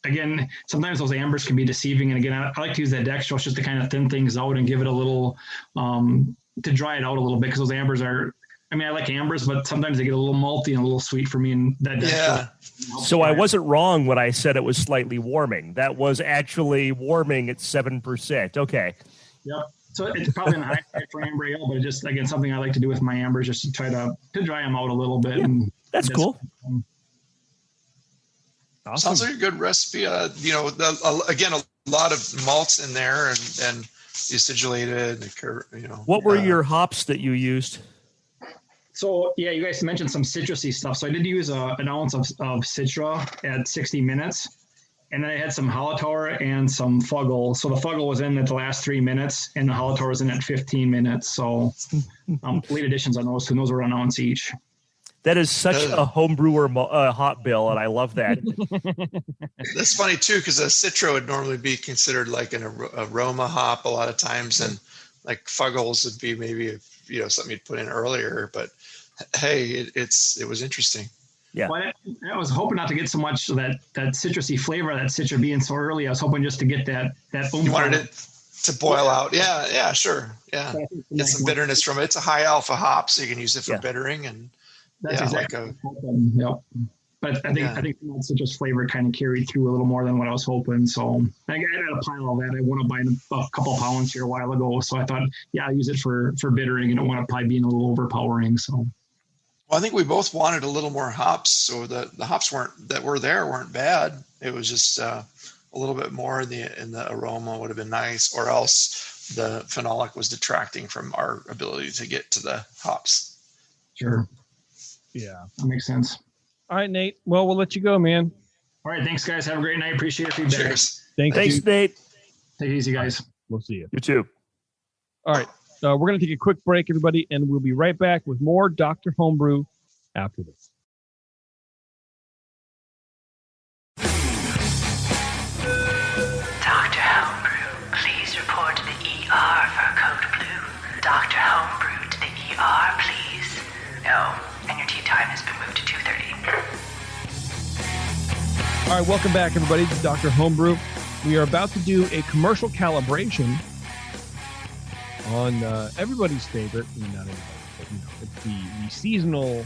Speaker 1: again, sometimes those ambers can be deceiving. And again, I like to use that dextrose just to kind of thin things out and give it a little to dry it out a little bit, because those ambers are. I mean, I like ambers, but sometimes they get a little malty and a little sweet for me. And that
Speaker 6: So I wasn't wrong when I said it was slightly warming. That was actually warming at 7%. Okay.
Speaker 1: Yep. So it's probably in the high side for amber ale, but it's just, again, something I like to do with my ambers, just to try to dry them out a little bit.
Speaker 6: Yeah,
Speaker 1: and
Speaker 6: that's cool.
Speaker 5: Awesome. Sounds like a good recipe. Again, a lot of malts in there and acidulated.
Speaker 6: What were your hops that you used?
Speaker 1: So, you guys mentioned some citrusy stuff. So I did use an ounce of Citra at 60 minutes. And then I had some Hallertauer and some Fuggle. So the Fuggle was in at the last 3 minutes, and the Hallertauer was in at 15 minutes. So late additions on those two. Those were an ounce each.
Speaker 6: That is such a homebrewer hop bill, and I love that.
Speaker 5: That's funny, too, because a Citra would normally be considered like an aroma hop a lot of times. And like Fuggles would be maybe something you'd put in earlier. But hey, it was interesting.
Speaker 6: Yeah.
Speaker 1: Well, I was hoping not to get so much of that citrusy flavor, that Citra being so early. I was hoping just to get that.
Speaker 5: You wanted it to boil out. Yeah, sure. Yeah. Get some bitterness from it. It's a high alpha hop, so you can use it for bittering. And
Speaker 1: that's exactly yep. But I think that citrus flavor kind of carried through a little more than what I was hoping. So I had a pile of that. I wound up buying a couple pounds here a while ago. So I thought, I'll use it for bittering, and it wound up probably being a little overpowering. So.
Speaker 5: Well, I think we both wanted a little more hops, so the hops weren't bad. It was just a little bit more in the aroma would have been nice, or else the phenolic was detracting from our ability to get to the hops.
Speaker 1: Sure.
Speaker 4: Yeah,
Speaker 1: that makes sense.
Speaker 4: All right, Nate. Well, we'll let you go, man.
Speaker 1: All right. Thanks, guys. Have a great night. Appreciate your feedback.
Speaker 5: Cheers.
Speaker 4: Thanks,
Speaker 6: Nate.
Speaker 1: Take it easy, guys.
Speaker 4: We'll see you.
Speaker 6: You too.
Speaker 4: All right. We're going to take a quick break, everybody, and we'll be right back with more Dr. Homebrew after this.
Speaker 3: Dr. Homebrew, please report to the ER for code blue. Dr. Homebrew to the ER, please. No, and your tea time has been moved to 2:30.
Speaker 4: All right, welcome back, everybody, to Dr. Homebrew. We are about to do a commercial calibration on everybody's favorite, not everybody, but it's the seasonal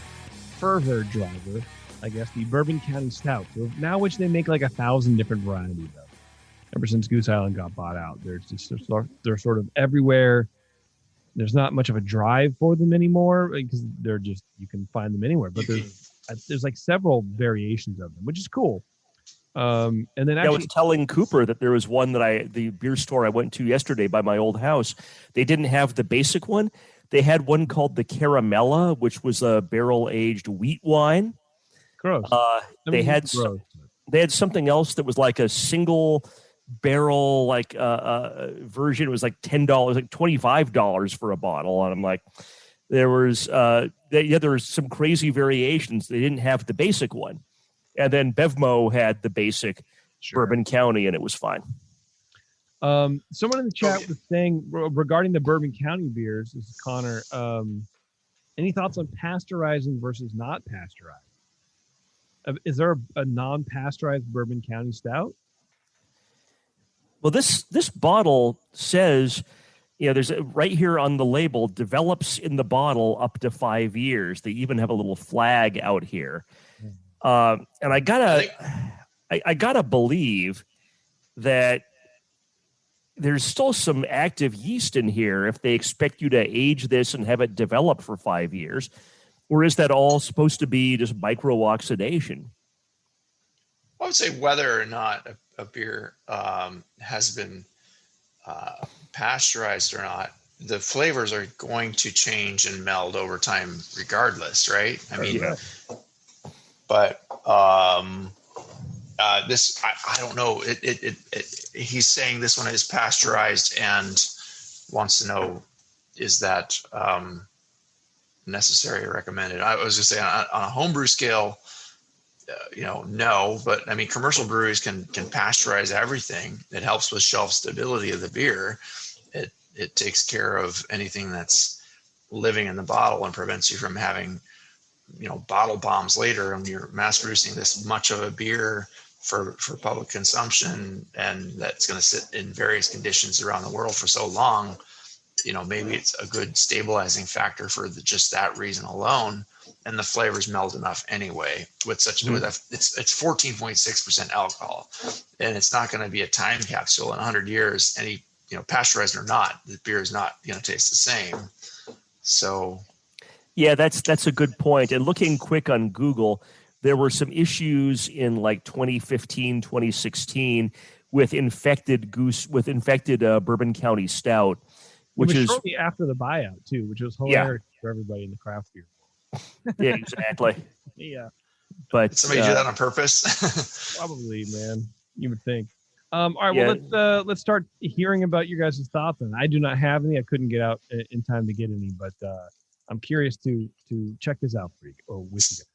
Speaker 4: fervor driver, I guess, the Bourbon County Stout. So now, which they make like 1,000 different varieties of. Ever since Goose Island got bought out, they're sort of everywhere. There's not much of a drive for them anymore because they're just, you can find them anywhere. But there's like several variations of them, which is cool. And then actually,
Speaker 6: I was telling Cooper that there was one that the beer store I went to yesterday by my old house. They didn't have the basic one. They had one called the Caramella, which was a barrel aged wheat wine.
Speaker 4: Gross.
Speaker 6: They had something else that was like a single barrel version. It was like $10, like $25 for a bottle. And I'm like, there was some crazy variations. They didn't have the basic one. And then Bevmo had the basic Bourbon County, and it was fine.
Speaker 4: Someone in the chat was saying regarding the Bourbon County beers, this is Connor, any thoughts on pasteurizing versus not pasteurized? Is there a non-pasteurized Bourbon County Stout?
Speaker 6: Well, this bottle says, there's right here on the label, develops in the bottle up to 5 years. They even have a little flag out here. And I gotta believe that there's still some active yeast in here if they expect you to age this and have it develop for 5 years. Or is that all supposed to be just micro-oxidation?
Speaker 5: I would say whether or not a beer has been pasteurized or not, the flavors are going to change and meld over time regardless, right? I mean, but this, I don't know. He's saying this one is pasteurized and wants to know, is that necessary or recommended? I was just saying on a homebrew scale, no, but I mean, commercial breweries can pasteurize everything. It helps with shelf stability of the beer. It takes care of anything that's living in the bottle and prevents you from having, bottle bombs later when you're mass producing this much of a beer for public consumption, and that's going to sit in various conditions around the world for so long. Maybe it's a good stabilizing factor for just that reason alone, and the flavors meld enough anyway. It's 14.6% alcohol, and it's not going to be a time capsule in 100 years. Any pasteurized or not, the beer is not going to taste the same. So,
Speaker 6: yeah, that's a good point. And looking quick on Google, there were some issues in like 2015, 2016 with infected Bourbon County Stout. Which is
Speaker 4: shortly after the buyout too, which was hilarious for everybody in the craft beer.
Speaker 6: Yeah, exactly.
Speaker 4: Yeah,
Speaker 5: but did somebody do that on purpose?
Speaker 4: Probably, man. You would think. All right, well, let's start hearing about your guys' thoughts. And I do not have any. I couldn't get out in time to get any, but I'm curious to check this out for you or with you guys.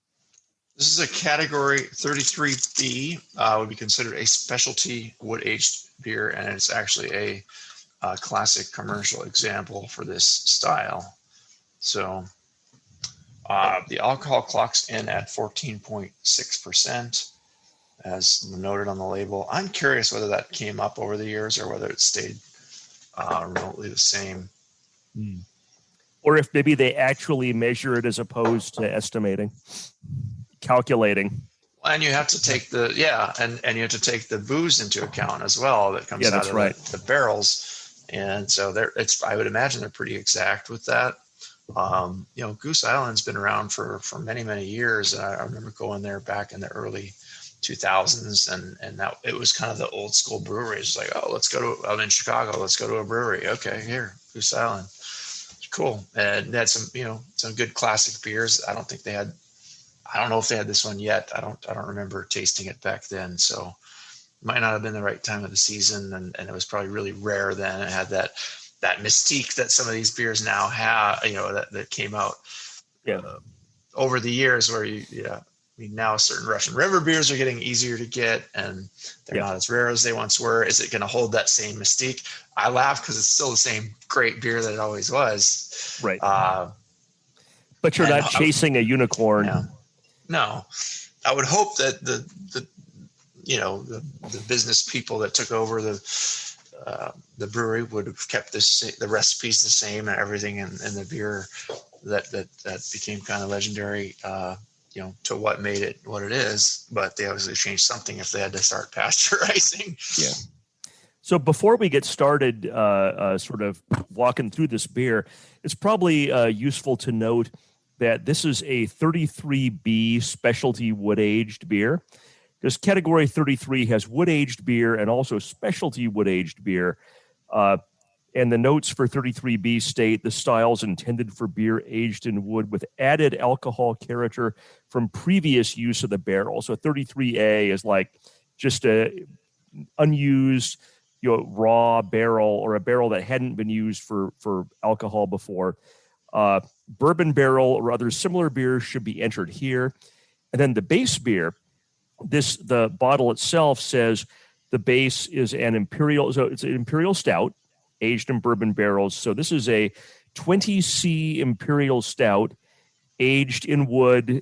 Speaker 5: This is a category 33B. Would be considered a specialty wood-aged beer, and it's actually a classic commercial example for this style. So the alcohol clocks in at 14.6%, as noted on the label. I'm curious whether that came up over the years or whether it stayed remotely the same.
Speaker 6: Or if maybe they actually measure it as opposed to estimating, calculating.
Speaker 5: And you have to take and you have to take the booze into account as well that comes out of the barrels. And so I would imagine they're pretty exact with that. Goose Island's been around for many, many years. I remember going there back in the early 2000s, and that it was kind of the old school brewery. It's like, I'm in Chicago, let's go to a brewery. Okay, here, Goose Island. Cool. And they had some good classic beers. I don't think they had I don't know if they had this one yet. I don't remember tasting it back then. So it might not have been the right time of the season. And it was probably really rare then. It had that mystique that some of these beers now have, that came out over the years where now certain Russian River beers are getting easier to get and they're not as rare as they once were. Is it going to hold that same mystique? I laugh because it's still the same great beer that it always was.
Speaker 6: Right. But you're not chasing a unicorn.
Speaker 5: No. I would hope that the business people that took over the brewery would have kept the recipes the same and everything in the beer that became kind of legendary, to what made it what it is. But they obviously changed something if they had to start pasteurizing.
Speaker 6: Yeah. So before we get started, sort of walking through this beer, it's probably useful to note that this is a 33B specialty wood-aged beer. Because category 33 has wood-aged beer and also specialty wood-aged beer. And the notes for 33B state the styles intended for beer aged in wood with added alcohol character from previous use of the barrel. So 33A is like just a unused, raw barrel or a barrel that hadn't been used for alcohol before. Bourbon barrel or other similar beers should be entered here. And then the base beer, the bottle itself says the base is an imperial, so it's an imperial stout aged in bourbon barrels. So this is a 20C imperial stout aged in wood in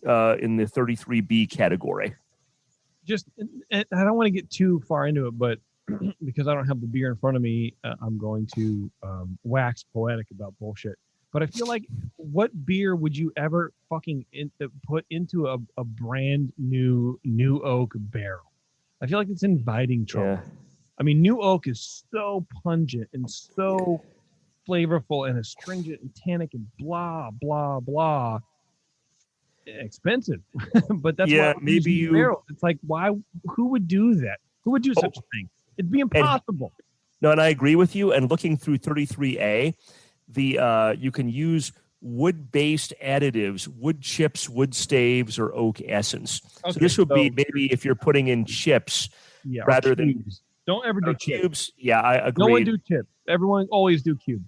Speaker 6: the 33B category.
Speaker 4: I don't want to get too far into it, but because I don't have the beer in front of me, I'm going to wax poetic about bullshit. But I feel like, what beer would you ever fucking put into a brand new oak barrel? I feel like it's inviting trouble. Yeah. I mean, new oak is so pungent and so flavorful and astringent and tannic and blah, blah, blah. Expensive. But that's why maybe barrels. It's like, why? Who would do that? Who would do such a thing? It'd be impossible.
Speaker 6: And I agree with you. And looking through 33A, you can use wood-based additives, wood chips, wood staves, or oak essence. Okay, so this would be maybe if you're putting in chips rather than...
Speaker 4: Don't ever do
Speaker 6: cubes. Yeah, I agree.
Speaker 4: No one do chips. Everyone always do cube.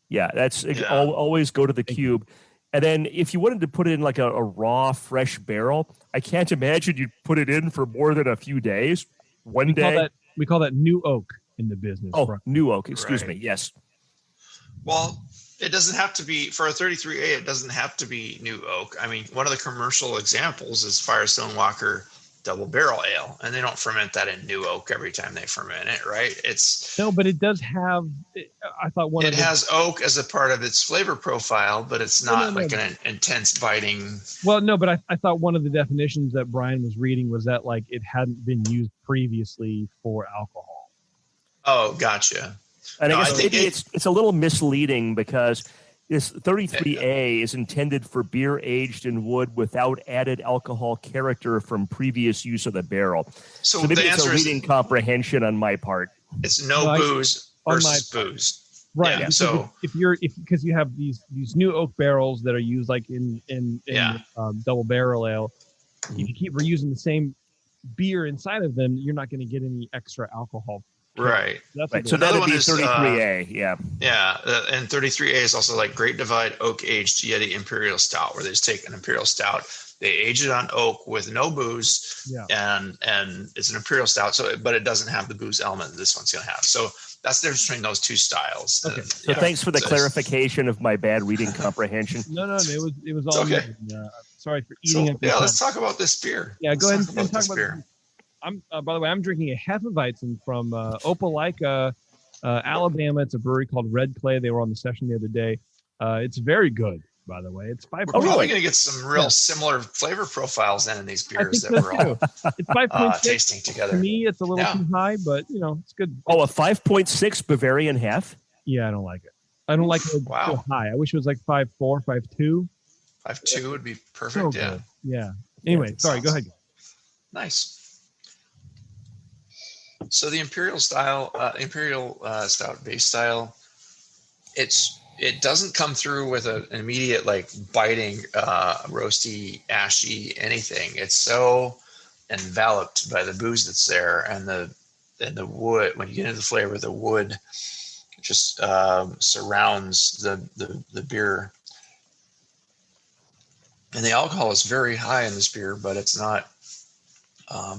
Speaker 6: Yeah, always go to the cube. And then if you wanted to put it in like a raw, fresh barrel, I can't imagine you'd put it in for more than a few days. We
Speaker 4: call that new oak in the business.
Speaker 6: Oh, new oak. Excuse me. Yes.
Speaker 5: Well, it doesn't have to be, for a 33A, it doesn't have to be new oak. I mean, one of the commercial examples is Firestone Walker Double Barrel Ale, and they don't ferment that in new oak every time they ferment it, right?
Speaker 4: But it does have, I thought it
Speaker 5: has oak as a part of its flavor profile, but it's not an intense biting.
Speaker 4: Well, no, but I thought one of the definitions that Brian was reading was that like it hadn't been used previously for alcohol.
Speaker 5: Oh, gotcha.
Speaker 6: And I guess maybe it's a little misleading because this 33A is intended for beer aged in wood without added alcohol character from previous use of the barrel. So maybe it's a reading comprehension on my part.
Speaker 5: It's booze versus booze.
Speaker 4: Right. Yeah, so because you have these new oak barrels that are used like in double barrel ale, if you keep reusing the same beer inside of them, you're not going to get any extra alcohol.
Speaker 5: Right.
Speaker 6: So that would be 33A. Yeah.
Speaker 5: And 33A is also like Great Divide Oak Aged Yeti Imperial Stout, where they just take an Imperial Stout, they age it on oak with no booze, and it's an Imperial Stout. But it doesn't have the booze element that this one's going to have. So that's the difference between those two styles.
Speaker 6: Okay. So thanks for the clarification of my bad reading comprehension.
Speaker 4: No, it was all okay. Sorry for eating.
Speaker 5: Let's talk about this beer.
Speaker 4: Yeah, go ahead and talk about beer. By the way, I'm drinking a Hefeweizen from Opelika, Alabama. It's a brewery called Red Clay. They were on the session the other day. It's very good, by the way. It's 5.
Speaker 5: We're probably going to get some real similar flavor profiles in these beers that we're all
Speaker 4: it's 5.6
Speaker 5: tasting together.
Speaker 4: To me, it's a little too high, but it's good.
Speaker 6: Oh, a 5.6 Bavarian Hef?
Speaker 4: Yeah, I don't like it. I don't like it too high. I wish it was like 5.4, 5.2.
Speaker 5: 5.2 would be perfect.
Speaker 4: So yeah. Anyway, sorry. Go ahead.
Speaker 5: Nice. So the Imperial Stout base style, it's it doesn't come through with an immediate like biting, roasty, ashy anything. It's so enveloped by the booze that's there, and the wood. When you get into the flavor, the wood just surrounds the beer, and the alcohol is very high in this beer, but it's not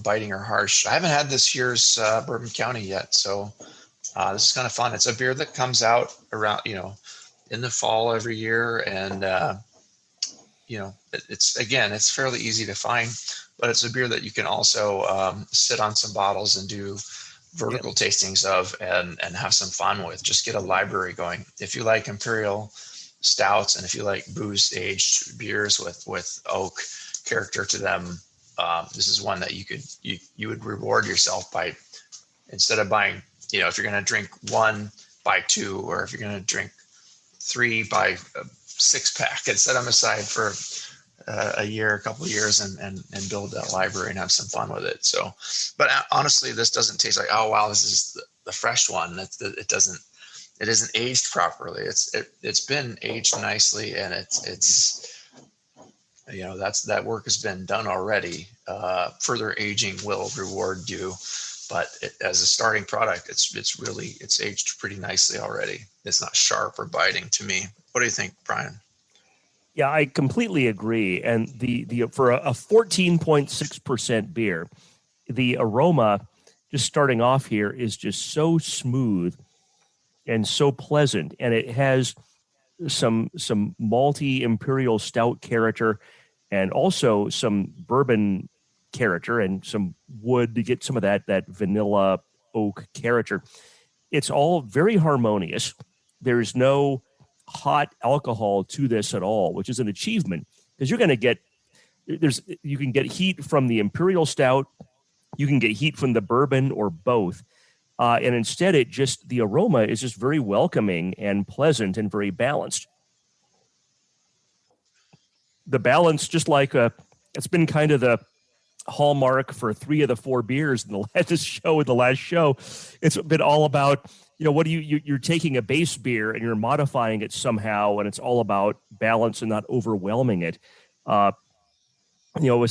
Speaker 5: biting or harsh. I haven't had this year's Bourbon County yet, so this is kind of fun. It's a beer that comes out around, in the fall every year, and it's fairly easy to find, but it's a beer that you can also sit on some bottles and do vertical tastings of and have some fun with. Just get a library going. If you like imperial stouts and if you like booze aged beers with oak character to them, this is one that you would reward yourself by, instead of buying, if you're going to drink 1, buy 2, or if you're going to drink 3, buy a 6-pack and set them aside for a couple of years and build that library and have some fun with it. So, but honestly, this doesn't taste like, oh wow, this is the fresh one. It isn't aged properly. It's been aged nicely, and it's that work has been done already. Further aging will reward you, but as a starting product, it's aged pretty nicely already. It's not sharp or biting to me. What do you think, Brian?
Speaker 6: Yeah, I completely agree. And the for a 14.6% beer, the aroma, just starting off here, is just so smooth and so pleasant, and it has some malty imperial stout character, and also some bourbon character and some wood to get some of that vanilla oak character. It's all very harmonious. There's no hot alcohol to this at all, which is an achievement, because you can get heat from the imperial stout, you can get heat from the bourbon, or both. And instead, the aroma is just very welcoming and pleasant and very balanced. The balance, just like it's been kind of the hallmark for 3 of the 4 beers in the last show. It's been all about, you're taking a base beer and you're modifying it somehow, and it's all about balance and not overwhelming it. Was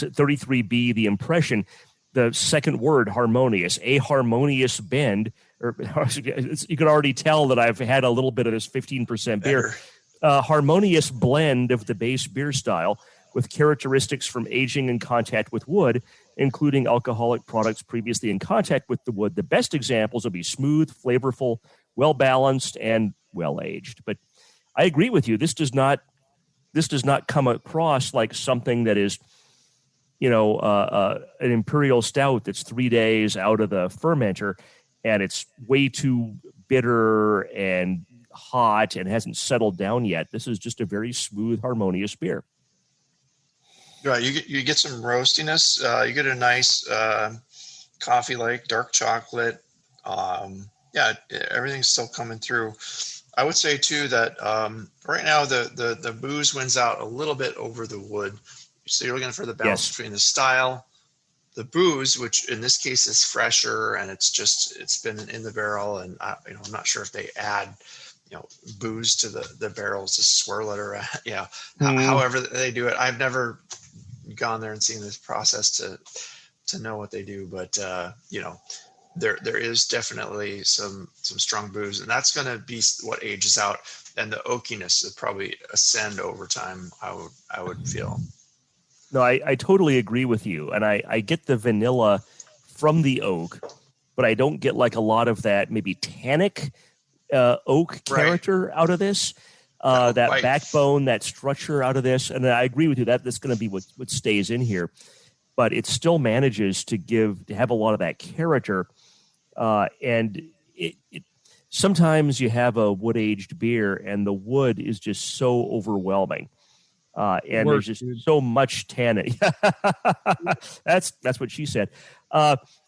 Speaker 6: it 33B, the impression? The second word, harmonious, a harmonious blend, or you could already tell that I've had a little bit of this 15% beer. Harmonious blend of the base beer style with characteristics from aging in contact with wood, including alcoholic products previously in contact with the wood. The best examples will be smooth, flavorful, well-balanced, and well-aged. But I agree with you. This does not come across like something that is, an imperial stout that's 3 days out of the fermenter, and it's way too bitter and hot and hasn't settled down yet. This is just a very smooth, harmonious beer.
Speaker 5: Right, you get some roastiness. You get a nice coffee-like dark chocolate. Everything's still coming through. I would say too that right now the booze wins out a little bit over the wood. So you're looking for the balance between the style, the booze, which in this case is fresher, and it's been in the barrel, and I'm not sure if they add booze to the barrels to swirl it around. However they do it. I've never gone there and seen this process to know what they do, but there is definitely some strong booze, and that's going to be what ages out, and the oakiness would probably ascend over time. I would feel.
Speaker 6: No, I totally agree with you, and I get the vanilla from the oak, but I don't get like a lot of that maybe tannic oak character out of this. That backbone, that structure out of this, and I agree with you that that's going to be what stays in here, but it still manages to have a lot of that character, and it sometimes you have a wood aged beer and the wood is just so overwhelming, and there's just so much tannin. That's what she said.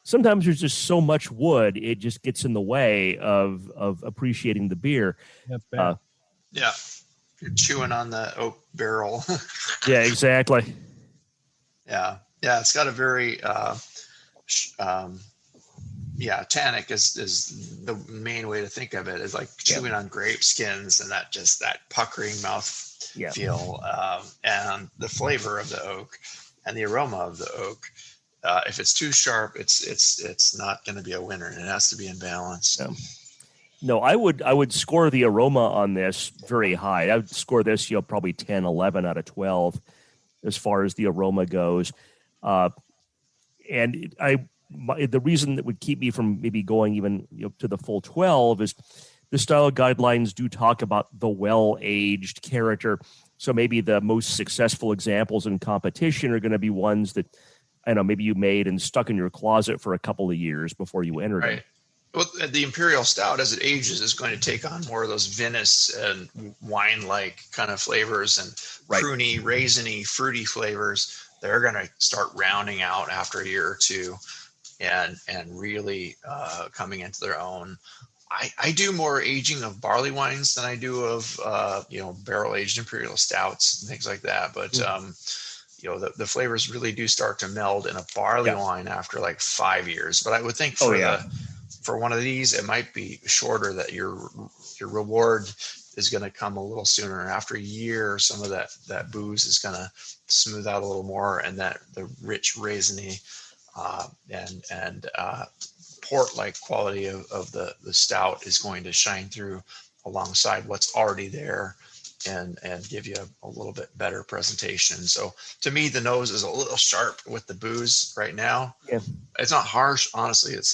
Speaker 6: Sometimes there's just so much wood, it just gets in the way of appreciating the beer.
Speaker 4: That's bad.
Speaker 5: Yeah, you're chewing on the oak barrel.
Speaker 6: Yeah, exactly.
Speaker 5: Yeah, it's got a very tannic is the main way to think of it, is like chewing on grape skins and that puckering mouth feel, and the flavor of the oak and the aroma of the oak. If it's too sharp, it's not going to be a winner. It has to be in balance.
Speaker 6: Yeah. No, I would score the aroma on this very high. I would score this, probably 10, 11 out of 12 as far as the aroma goes. And the reason that would keep me from maybe going even to the full 12 is the style guidelines do talk about the well-aged character. So maybe the most successful examples in competition are going to be ones that, I know, maybe you made and stuck in your closet for a couple of years before you entered them.
Speaker 5: Well, the Imperial Stout, as it ages, is going to take on more of those vinous and wine-like kind of flavors and pruny, raisiny, fruity flavors. They're going to start rounding out after a year or two and really coming into their own. I do more aging of barley wines than I do of barrel-aged Imperial Stouts and things like that. But the flavors really do start to meld in a barley wine after like 5 years. But I would think for one of these, it might be shorter, that your reward is going to come a little sooner. After a year, some of that booze is going to smooth out a little more, and that the rich raisiny and port-like quality of the stout is going to shine through alongside what's already there and give you a little bit better presentation. So to me, the nose is a little sharp with the booze right now. Yeah. It's not harsh, honestly. It's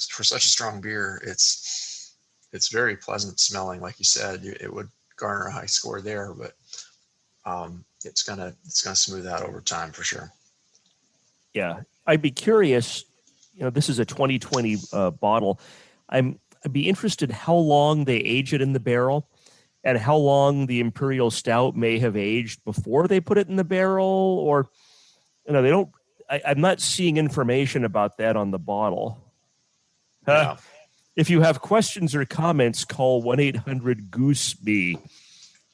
Speaker 5: for such a strong beer. It's very pleasant smelling. Like you said, it would garner a high score there, but it's gonna smooth out over time for sure.
Speaker 6: Yeah. I'd be curious, this is a 2020 bottle. I'd be interested how long they age it in the barrel, and how long the Imperial Stout may have aged before they put it in the barrel, or, they don't, I'm not seeing information about that on the bottle.
Speaker 5: Yeah.
Speaker 6: If you have questions or comments, call 1-800-GOOSE-ME.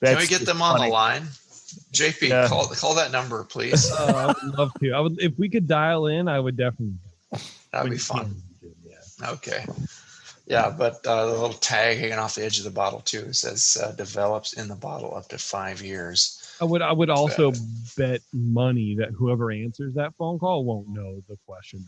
Speaker 5: Can we get them on the line? JP, call that number, please.
Speaker 4: I would love to. If we could dial in, I would definitely.
Speaker 5: That'd be fun. Okay. Yeah, but the little tag hanging off the edge of the bottle too says develops in the bottle up to 5 years.
Speaker 4: I would also bet money that whoever answers that phone call won't know the question.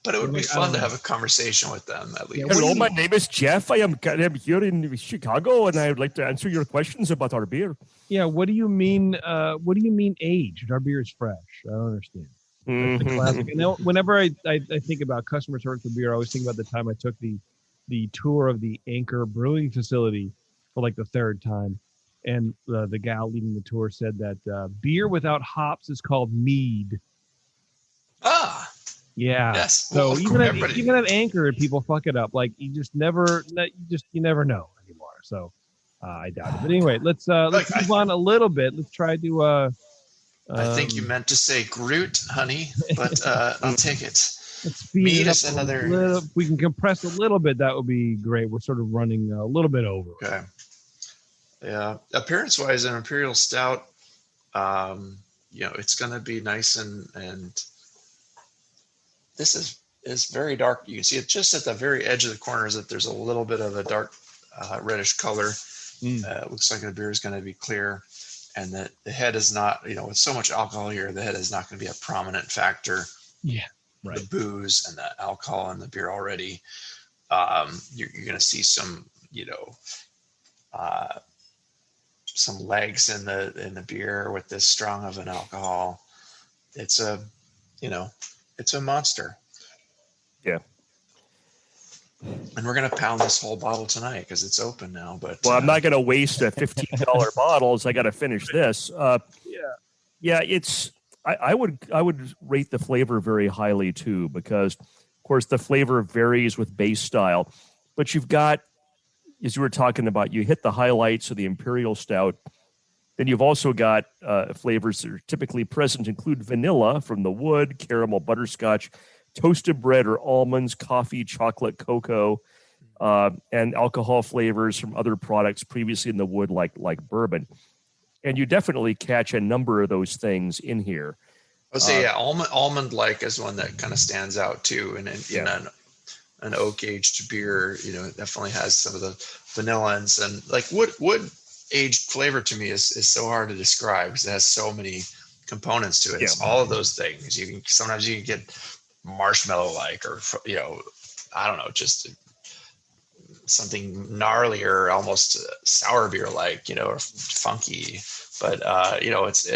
Speaker 5: But it would be fun to have a conversation with them at least.
Speaker 6: Hello, my name is Jeff. I'm here in Chicago, and I would like to answer your questions about our beer.
Speaker 4: Yeah, what do you mean? What do you mean aged? Our beer is fresh. I don't understand. That's the classic. And whenever I think about customer service for beer, I always think about the time I took the tour of the Anchor Brewing facility for like the third time. And the gal leading the tour said that beer without hops is called mead.
Speaker 5: Ah.
Speaker 4: Yeah.
Speaker 5: Yes.
Speaker 4: So
Speaker 5: well,
Speaker 4: even at Anchor, people fuck it up. Like you never know anymore. So I doubt it. But anyway, let's move on a little bit. Let's try to.
Speaker 5: I think you meant to say Groot, honey, but I'll take it.
Speaker 4: Mead is another. If we can compress a little bit, that would be great. We're sort of running a little bit over.
Speaker 5: Okay. Yeah. Appearance-wise, an Imperial Stout, it's going to be nice and this is very dark. You can see it just at the very edge of the corners that there's a little bit of a dark reddish color. It looks like the beer is going to be clear, and that the head is not, with so much alcohol here, the head is not going to be a prominent factor.
Speaker 4: Yeah, right.
Speaker 5: The booze and the alcohol in the beer already. You're going to see some, some legs in the beer with this strong of an alcohol. It's a monster.
Speaker 6: Yeah.
Speaker 5: And we're going to pound this whole bottle tonight because it's open now. But
Speaker 6: I'm not going to waste a $15 bottles. I got to finish this. Yeah. It's I would rate the flavor very highly too, because of course the flavor varies with base style, but you've got, as you were talking about, you hit the highlights of the Imperial Stout. Then you've also got flavors that are typically present include vanilla from the wood, caramel, butterscotch, toasted bread or almonds, coffee, chocolate, cocoa, and alcohol flavors from other products previously in the wood, like bourbon. And you definitely catch a number of those things in here.
Speaker 5: I would say, almond-like is one that kind of stands out too. And an oak aged beer, it definitely has some of the vanillins, and like wood aged flavor to me is so hard to describe because it has so many components to it. It's all of those things. Sometimes you can get marshmallow like, or I don't know, just something gnarly or almost sour beer like, or funky, but it's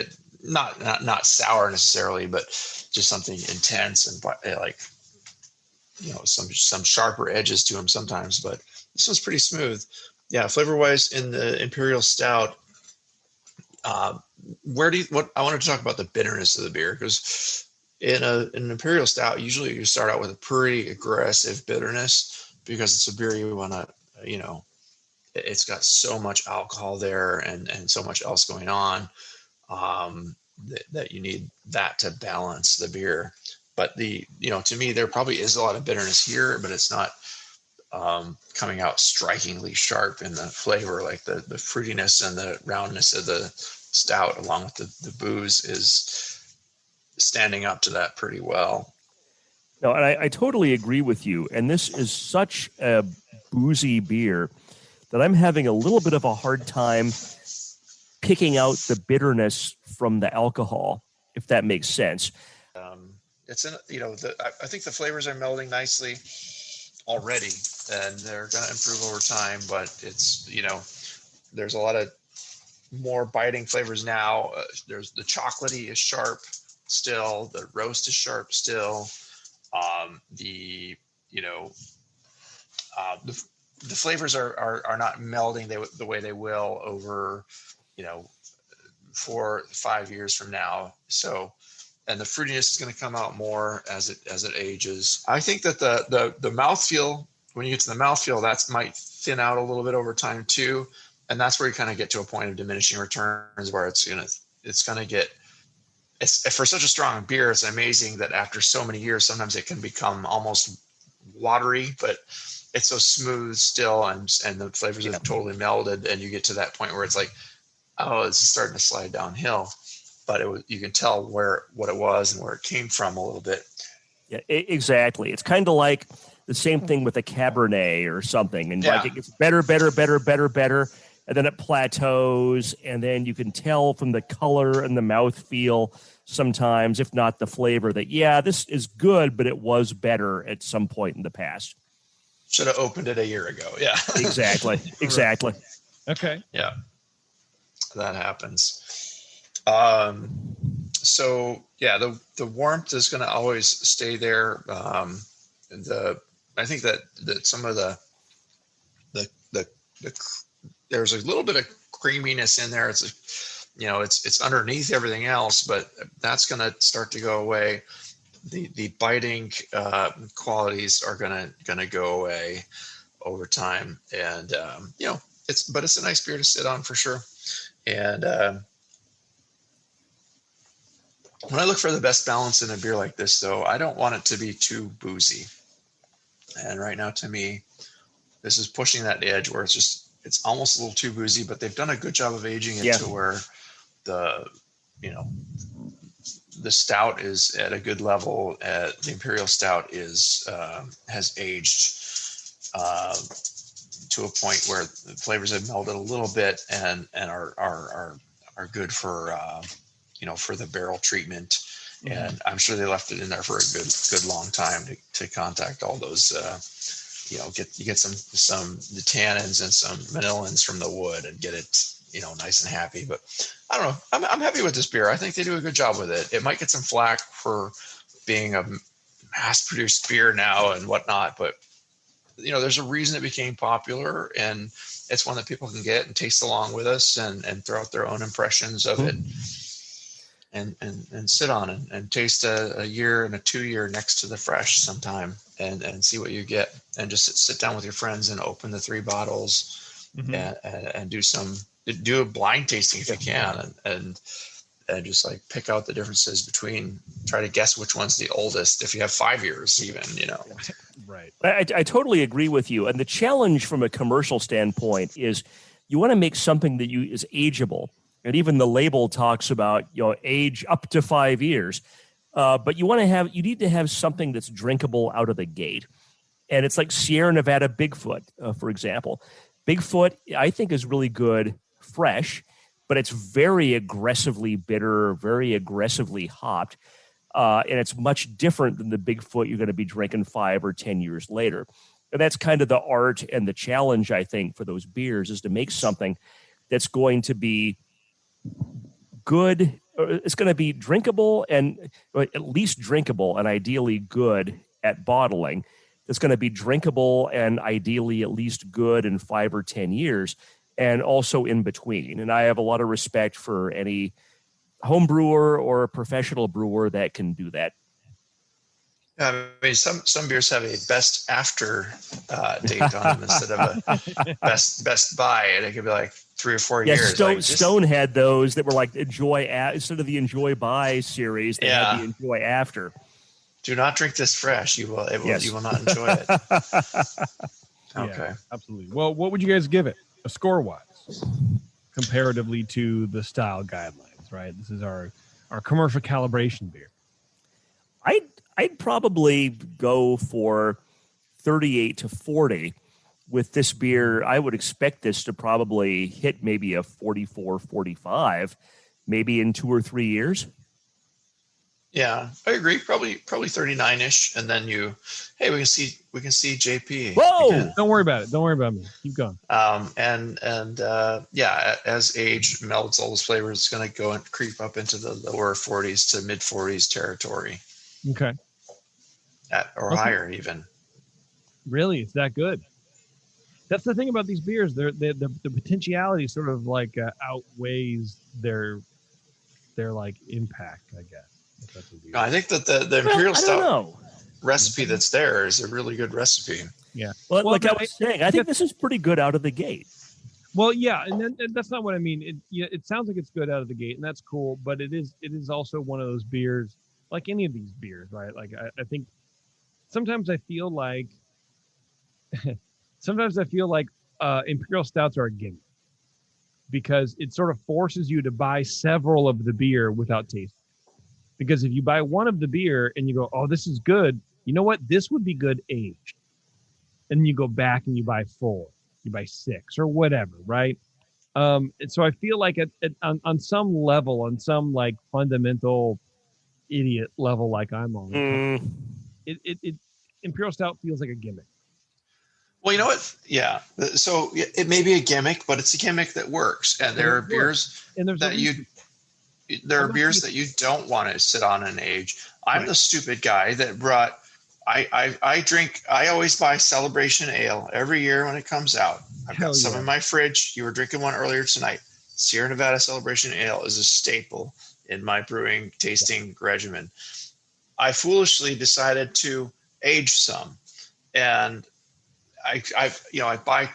Speaker 5: not sour necessarily, but just something intense and like, some sharper edges to them sometimes, but this one's pretty smooth. Yeah, flavor wise in the Imperial Stout, I wanted to talk about the bitterness of the beer, because in an Imperial Stout, usually you start out with a pretty aggressive bitterness because it's a beer you want to, it's got so much alcohol there and so much else going on that you need that to balance the beer. But to me, there probably is a lot of bitterness here, but it's not coming out strikingly sharp in the flavor. Like the fruitiness and the roundness of the stout along with the booze is standing up to that pretty well.
Speaker 6: No, and I totally agree with you. And this is such a boozy beer that I'm having a little bit of a hard time picking out the bitterness from the alcohol, if that makes sense.
Speaker 5: It's in, I think the flavors are melding nicely already, and they're going to improve over time, but it's, there's a lot of more biting flavors now. There's the chocolatey is sharp still. The roast is sharp still. The flavors are not melding the way they will over, 4 to 5 years from now. So, and the fruitiness is going to come out more as it ages. I think that the mouthfeel, when you get to the mouthfeel, that might thin out a little bit over time too. And that's where you kind of get to a point of diminishing returns where it's going to get, it's for such a strong beer. It's amazing that after so many years, sometimes it can become almost watery, but it's so smooth still. And the flavors have totally melded. And you get to that point where it's like, oh, it's starting to slide downhill. But you can tell what it was and where it came from a little bit.
Speaker 6: Yeah, exactly. It's kind of like the same thing with a Cabernet or something. And like it gets better, and then it plateaus. And then you can tell from the color and the mouthfeel sometimes, if not the flavor, that, this is good, but it was better at some point in the past.
Speaker 5: Should have opened it a year ago. Yeah.
Speaker 6: Exactly.
Speaker 4: Okay.
Speaker 5: Yeah. That happens. So yeah, the warmth is going to always stay there. I think that some of the there's a little bit of creaminess in there. It's it's underneath everything else, but that's going to start to go away. The biting qualities are going to go away over time, and it's a nice beer to sit on for sure. And when I look for the best balance in a beer like this, though, I don't want it to be too boozy. And right now, to me, this is pushing that edge where it's almost a little too boozy, but they've done a good job of aging it to where the stout is at a good level. The Imperial Stout has aged to a point where the flavors have melded a little bit and are good for for the barrel treatment. Mm-hmm. And I'm sure they left it in there for a good long time to contact all those, get some the tannins and some vanillins from the wood and get it, nice and happy. But I don't know. I'm happy with this beer. I think they do a good job with it. It might get some flack for being a mass-produced beer now and whatnot, but there's a reason it became popular, and it's one that people can get and taste along with us and throw out their own impressions of it. And sit on and taste a year and a 2 year next to the fresh sometime and see what you get, and just sit down with your friends and open the 3 bottles and do a blind tasting if you can and just like pick out the differences between, try to guess which one's the oldest if you have 5 years even,
Speaker 6: Right. I totally agree with you. And the challenge from a commercial standpoint is you want to make something that is ageable. And even the label talks about, age up to 5 years. But you need to have something that's drinkable out of the gate. And it's like Sierra Nevada Bigfoot, for example. Bigfoot, I think, is really good fresh, but it's very aggressively bitter, very aggressively hopped. And it's much different than the Bigfoot you're going to be drinking 5 or 10 years later. And that's kind of the art and the challenge, I think, for those beers, is to make something that's going to be good. It's going to be drinkable, and at least drinkable, and ideally good at bottling. It's going to be drinkable and ideally at least good in 5 or 10 years, and also in between. And I have a lot of respect for any home brewer or a professional brewer that can do that.
Speaker 5: I mean, some beers have a best after date on them instead of a best by. And it could be like 3 or 4 years.
Speaker 6: Stone had those that were like instead of the enjoy by series, they had the enjoy after.
Speaker 5: Do not drink this fresh. You will not enjoy it. Okay.
Speaker 4: Yeah, absolutely. Well, what would you guys give it, score wise, comparatively to the style guidelines? Right. This is our commercial calibration beer.
Speaker 6: I'd probably go for 38 to 40 with this beer. I would expect this to probably hit maybe a 44, 45, maybe in 2 or 3 years.
Speaker 5: Yeah, I agree. Probably 39-ish. And then we can see JP.
Speaker 6: Whoa!
Speaker 4: Yeah, don't worry about it. Don't worry about me. Keep going.
Speaker 5: As age melds all those flavors, it's going to go and creep up into the lower 40s to mid 40s territory.
Speaker 4: Okay.
Speaker 5: Higher even.
Speaker 4: Really? It's that good? That's the thing about these beers. The potentiality sort of like outweighs their like impact, I guess.
Speaker 5: I think that the Imperial Stout recipe that's there is a really good recipe.
Speaker 4: Yeah.
Speaker 6: Well, like I was saying, I think this is pretty good out of the gate.
Speaker 4: Well, yeah, and that's not what I mean. It sounds like it's good out of the gate, and that's cool. But it is also one of those beers, like any of these beers, right? Like I think sometimes I feel like Imperial Stouts are a gimmick, because it sort of forces you to buy several of the beer without tasting. Because if you buy one of the beer and you go, oh, this is good, you know what? This would be good aged. And you go back and you buy 4, you buy 6 or whatever, right? And so I feel like on some level, on some like fundamental idiot level like I'm on, it Imperial Stout feels like a gimmick.
Speaker 5: Well, you know what? Yeah. So it may be a gimmick, but it's a gimmick that works. And there are beers that you don't want to sit on an age. I'm the stupid guy that brought. I always buy Celebration Ale every year when it comes out. I've got some in my fridge. You were drinking one earlier tonight. Sierra Nevada Celebration Ale is a staple in my brewing tasting regimen. I foolishly decided to age some, and I buy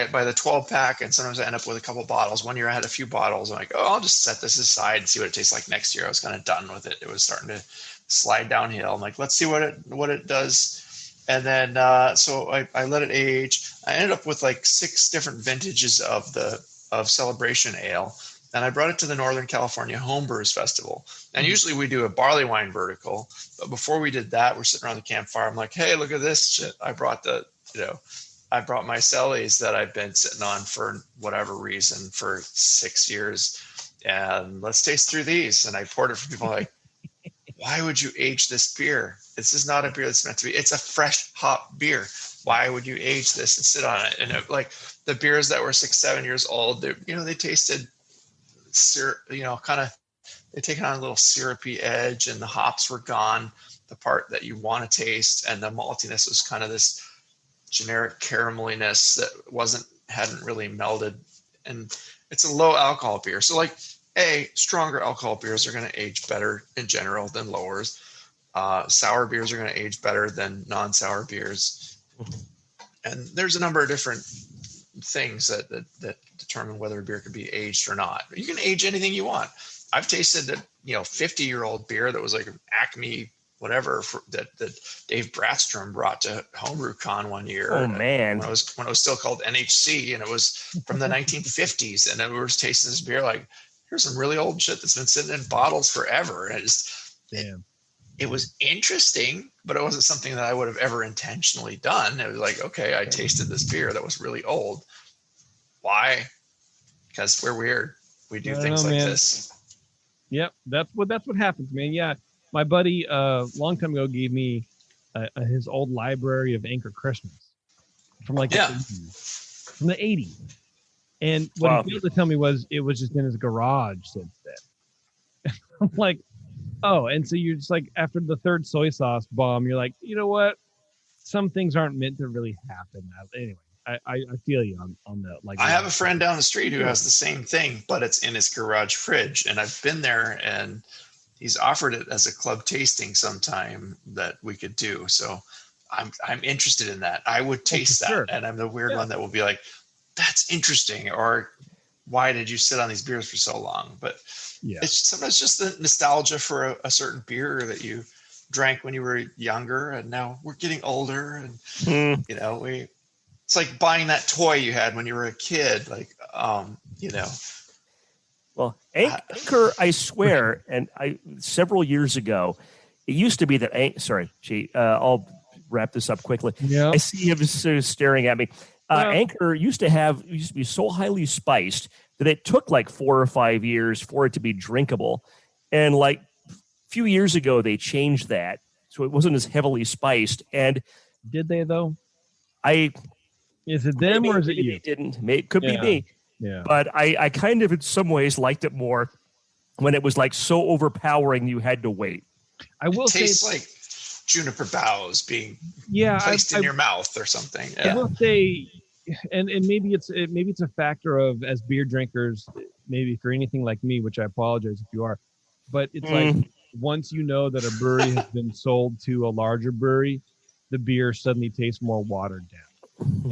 Speaker 5: it by the 12 pack, and sometimes I end up with a couple bottles. One year I had a few bottles. I'm like, I'll just set this aside and see what it tastes like next year. I was kind of done with it. It was starting to slide downhill. I'm like, let's see what it does. And then so I let it age. I ended up with like 6 different vintages of Celebration Ale, and I brought it to the Northern California Homebrewers Festival. And usually we do a barley wine vertical, but before we did that, we're sitting around the campfire. I'm like, hey, look at this shit. I brought my Cellies that I've been sitting on for whatever reason for 6 years, and let's taste through these. And I poured it for people like, why would you age this beer? This is not a beer that's meant to be. It's a fresh hop beer. Why would you age this and sit on it? And like the beers that were 6-7 years old, they tasted syrup, they taken on a little syrupy edge, and the hops were gone, the part that you want to taste, and the maltiness was kind of this generic carameliness that hadn't really melded. And it's a low alcohol beer. So like stronger alcohol beers are going to age better in general than lowers. Sour beers are going to age better than non-sour beers. And there's a number of different things that determine whether a beer could be aged or not. You can age anything you want. I've tasted a 50-year-old beer that was like an Acme whatever that Dave Bratstrom brought to Homebrew Con one year.
Speaker 6: Oh man!
Speaker 5: When it was still called NHC, and it was from the 1950s, and then we were tasting this beer like, here's some really old shit that's been sitting in bottles forever, and it was interesting, but it wasn't something that I would have ever intentionally done. It was like, okay, I tasted this beer that was really old. Why? Because we're weird. We do things like this.
Speaker 4: Yep, that's what happens, man. Yeah, my buddy a long time ago gave me his old library of Anchor Christmas from like the 80s, from the 80s. And what he failed to tell me was it was just in his garage since then. I'm like, oh, and so you're just like, after the third soy sauce bomb, you're like, you know what? Some things aren't meant to really happen. Anyway, I feel you on that. Like,
Speaker 5: I have a friend down the street who has the same thing, but it's in his garage fridge. And I've been there, and he's offered it as a club tasting sometime that we could do. So I'm interested in that. I would taste that. Sure. And I'm the weird one that will be like, that's interesting, or why did you sit on these beers for so long? But it's sometimes just the nostalgia for a certain beer that you drank when you were younger, and now we're getting older, and you know, it's like buying that toy you had when you were a kid, like you know.
Speaker 6: Well, Anchor, I swear, and several years ago, it used to be that I'll wrap this up quickly. I see him staring at me. Anchor used to be so highly spiced that it took like 4 or 5 years for it to be drinkable. And like a few years ago, they changed that. So it wasn't as heavily spiced. And
Speaker 4: did they though?
Speaker 6: Is it them or is it you? They didn't. It could be me.
Speaker 4: Yeah.
Speaker 6: But I kind of in some ways liked it more when it was like so overpowering you had to wait.
Speaker 5: I will say tastes like juniper boughs being placed in your mouth or something.
Speaker 4: I will say, and maybe it's a factor of, as beer drinkers, maybe for anything like me, which I apologize if you are, but it's like once you know that a brewery has been sold to a larger brewery, the beer suddenly tastes more watered down.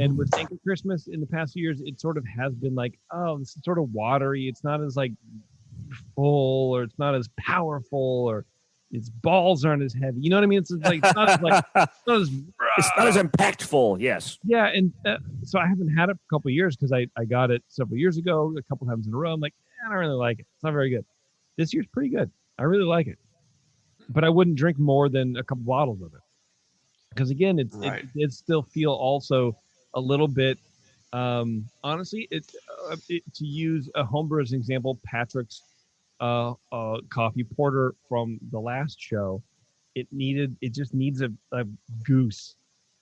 Speaker 4: And with Anchor Christmas in the past few years, it sort of has been like, oh, this is sort of watery. It's not as like full, or it's not as powerful, or its balls aren't as heavy. You know what I mean? It's like, it's not
Speaker 6: as impactful. Yes.
Speaker 4: Yeah. And so I haven't had it for a couple of years because I got it several years ago, a couple times in a row. I'm like, I don't really like it. It's not very good. This year's pretty good. I really like it, but I wouldn't drink more than a couple bottles of it. Because again, it still feel also a little bit, honestly, to use a homebrew as an example, Patrick's coffee porter from the last show, it just needs a goose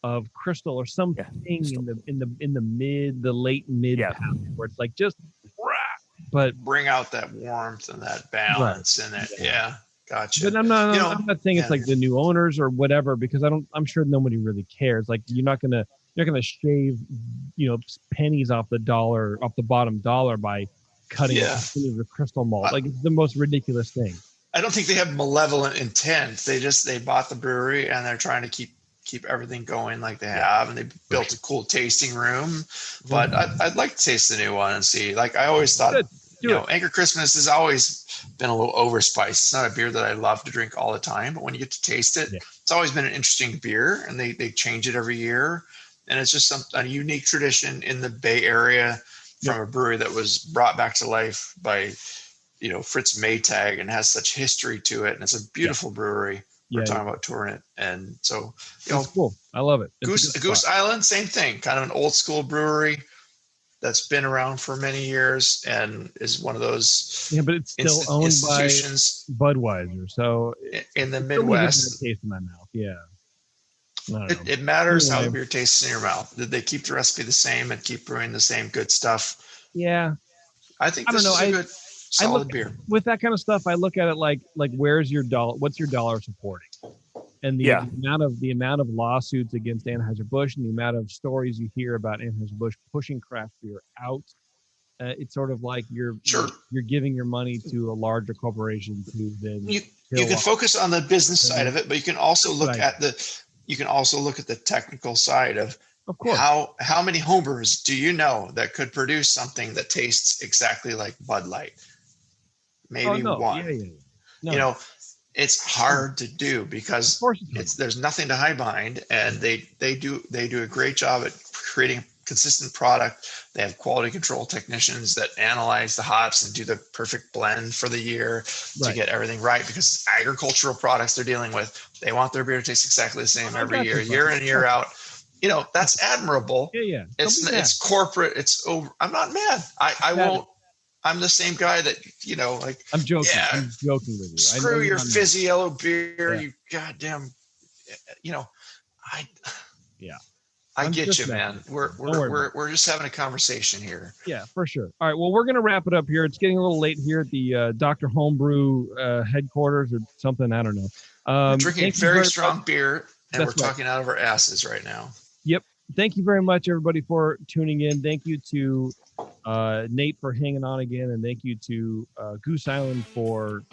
Speaker 4: of crystal or something in the late mid pound, where it's like just, but
Speaker 5: bring out that warmth and that balance in it. Yeah. Gotcha.
Speaker 4: But I'm not saying it's like the new owners or whatever, because I'm sure nobody really cares. Like you're not gonna shave, pennies off the bottom dollar by cutting the crystal malt. Like it's the most ridiculous thing.
Speaker 5: I don't think they have malevolent intent. They bought the brewery and they're trying to keep everything going like they have, and they built a cool tasting room. But I'd like to taste the new one and see. Like I always thought, Anchor Christmas has always been a little overspiced. It's not a beer that I love to drink all the time, but when you get to taste it, it's always been an interesting beer, and they change it every year. And it's just a unique tradition in the Bay Area from a brewery that was brought back to life by, Fritz Maytag, and has such history to it. And it's a beautiful brewery. We're talking about touring it. And so,
Speaker 4: it's cool. I love it.
Speaker 5: Goose Island, same thing, kind of an old school brewery that's been around for many years and is one of those
Speaker 4: but it's still owned by Budweiser. So
Speaker 5: in the Midwest,
Speaker 4: taste in my mouth.
Speaker 5: It matters how the beer tastes in your mouth. Did they keep the recipe the same and keep brewing the same good stuff?
Speaker 4: Yeah,
Speaker 5: I think this is a good solid beer.
Speaker 4: With that kind of stuff, I look at it like where's your dollar? What's your dollar supporting? And the amount of lawsuits against Anheuser-Busch, and the amount of stories you hear about Anheuser-Busch pushing craft beer out, it's sort of like you're giving your money to a larger corporation to then
Speaker 5: you can focus on the business side of it, but you can also look at the technical side of course. How many homebrewers do you know that could produce something that tastes exactly like Bud Light? Maybe one. No. It's hard to do because there's nothing to hide behind, and they do a great job at creating consistent product. They have quality control technicians that analyze the hops and do the perfect blend for the year to get everything right, because agricultural products they're dealing with, they want their beer to taste exactly the same every year, year in and year out. You know, that's admirable.
Speaker 4: Yeah.
Speaker 5: It's corporate. It's over. I'm not mad. I won't. I'm the same guy that, you know, like,
Speaker 4: I'm joking.
Speaker 5: Yeah,
Speaker 4: I'm joking with you.
Speaker 5: Screw your fizzy yellow beer. You goddamn, you know, I get you, man. We're just having a conversation here.
Speaker 4: Yeah, for sure. All right. Well, we're going to wrap it up here. It's getting a little late here at the Dr. Homebrew headquarters or something. I don't know.
Speaker 5: We're drinking very strong beer, and we're talking out of our asses right now.
Speaker 4: Yep. Thank you very much, everybody, for tuning in. Thank you to Nate for hanging on again, and thank you to Goose Island for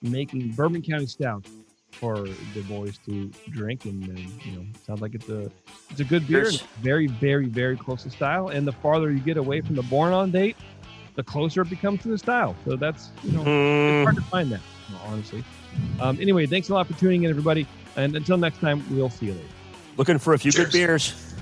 Speaker 4: making Bourbon County Stout for the boys to drink. And you know, sounds like it's a good beer. It's very, very, very close to style. And the farther you get away from the born on date, the closer it becomes to the style. So that's, you know, it's hard to find that, honestly. Anyway, thanks a lot for tuning in, everybody. And until next time, we'll see you later.
Speaker 6: Looking for a few good beers.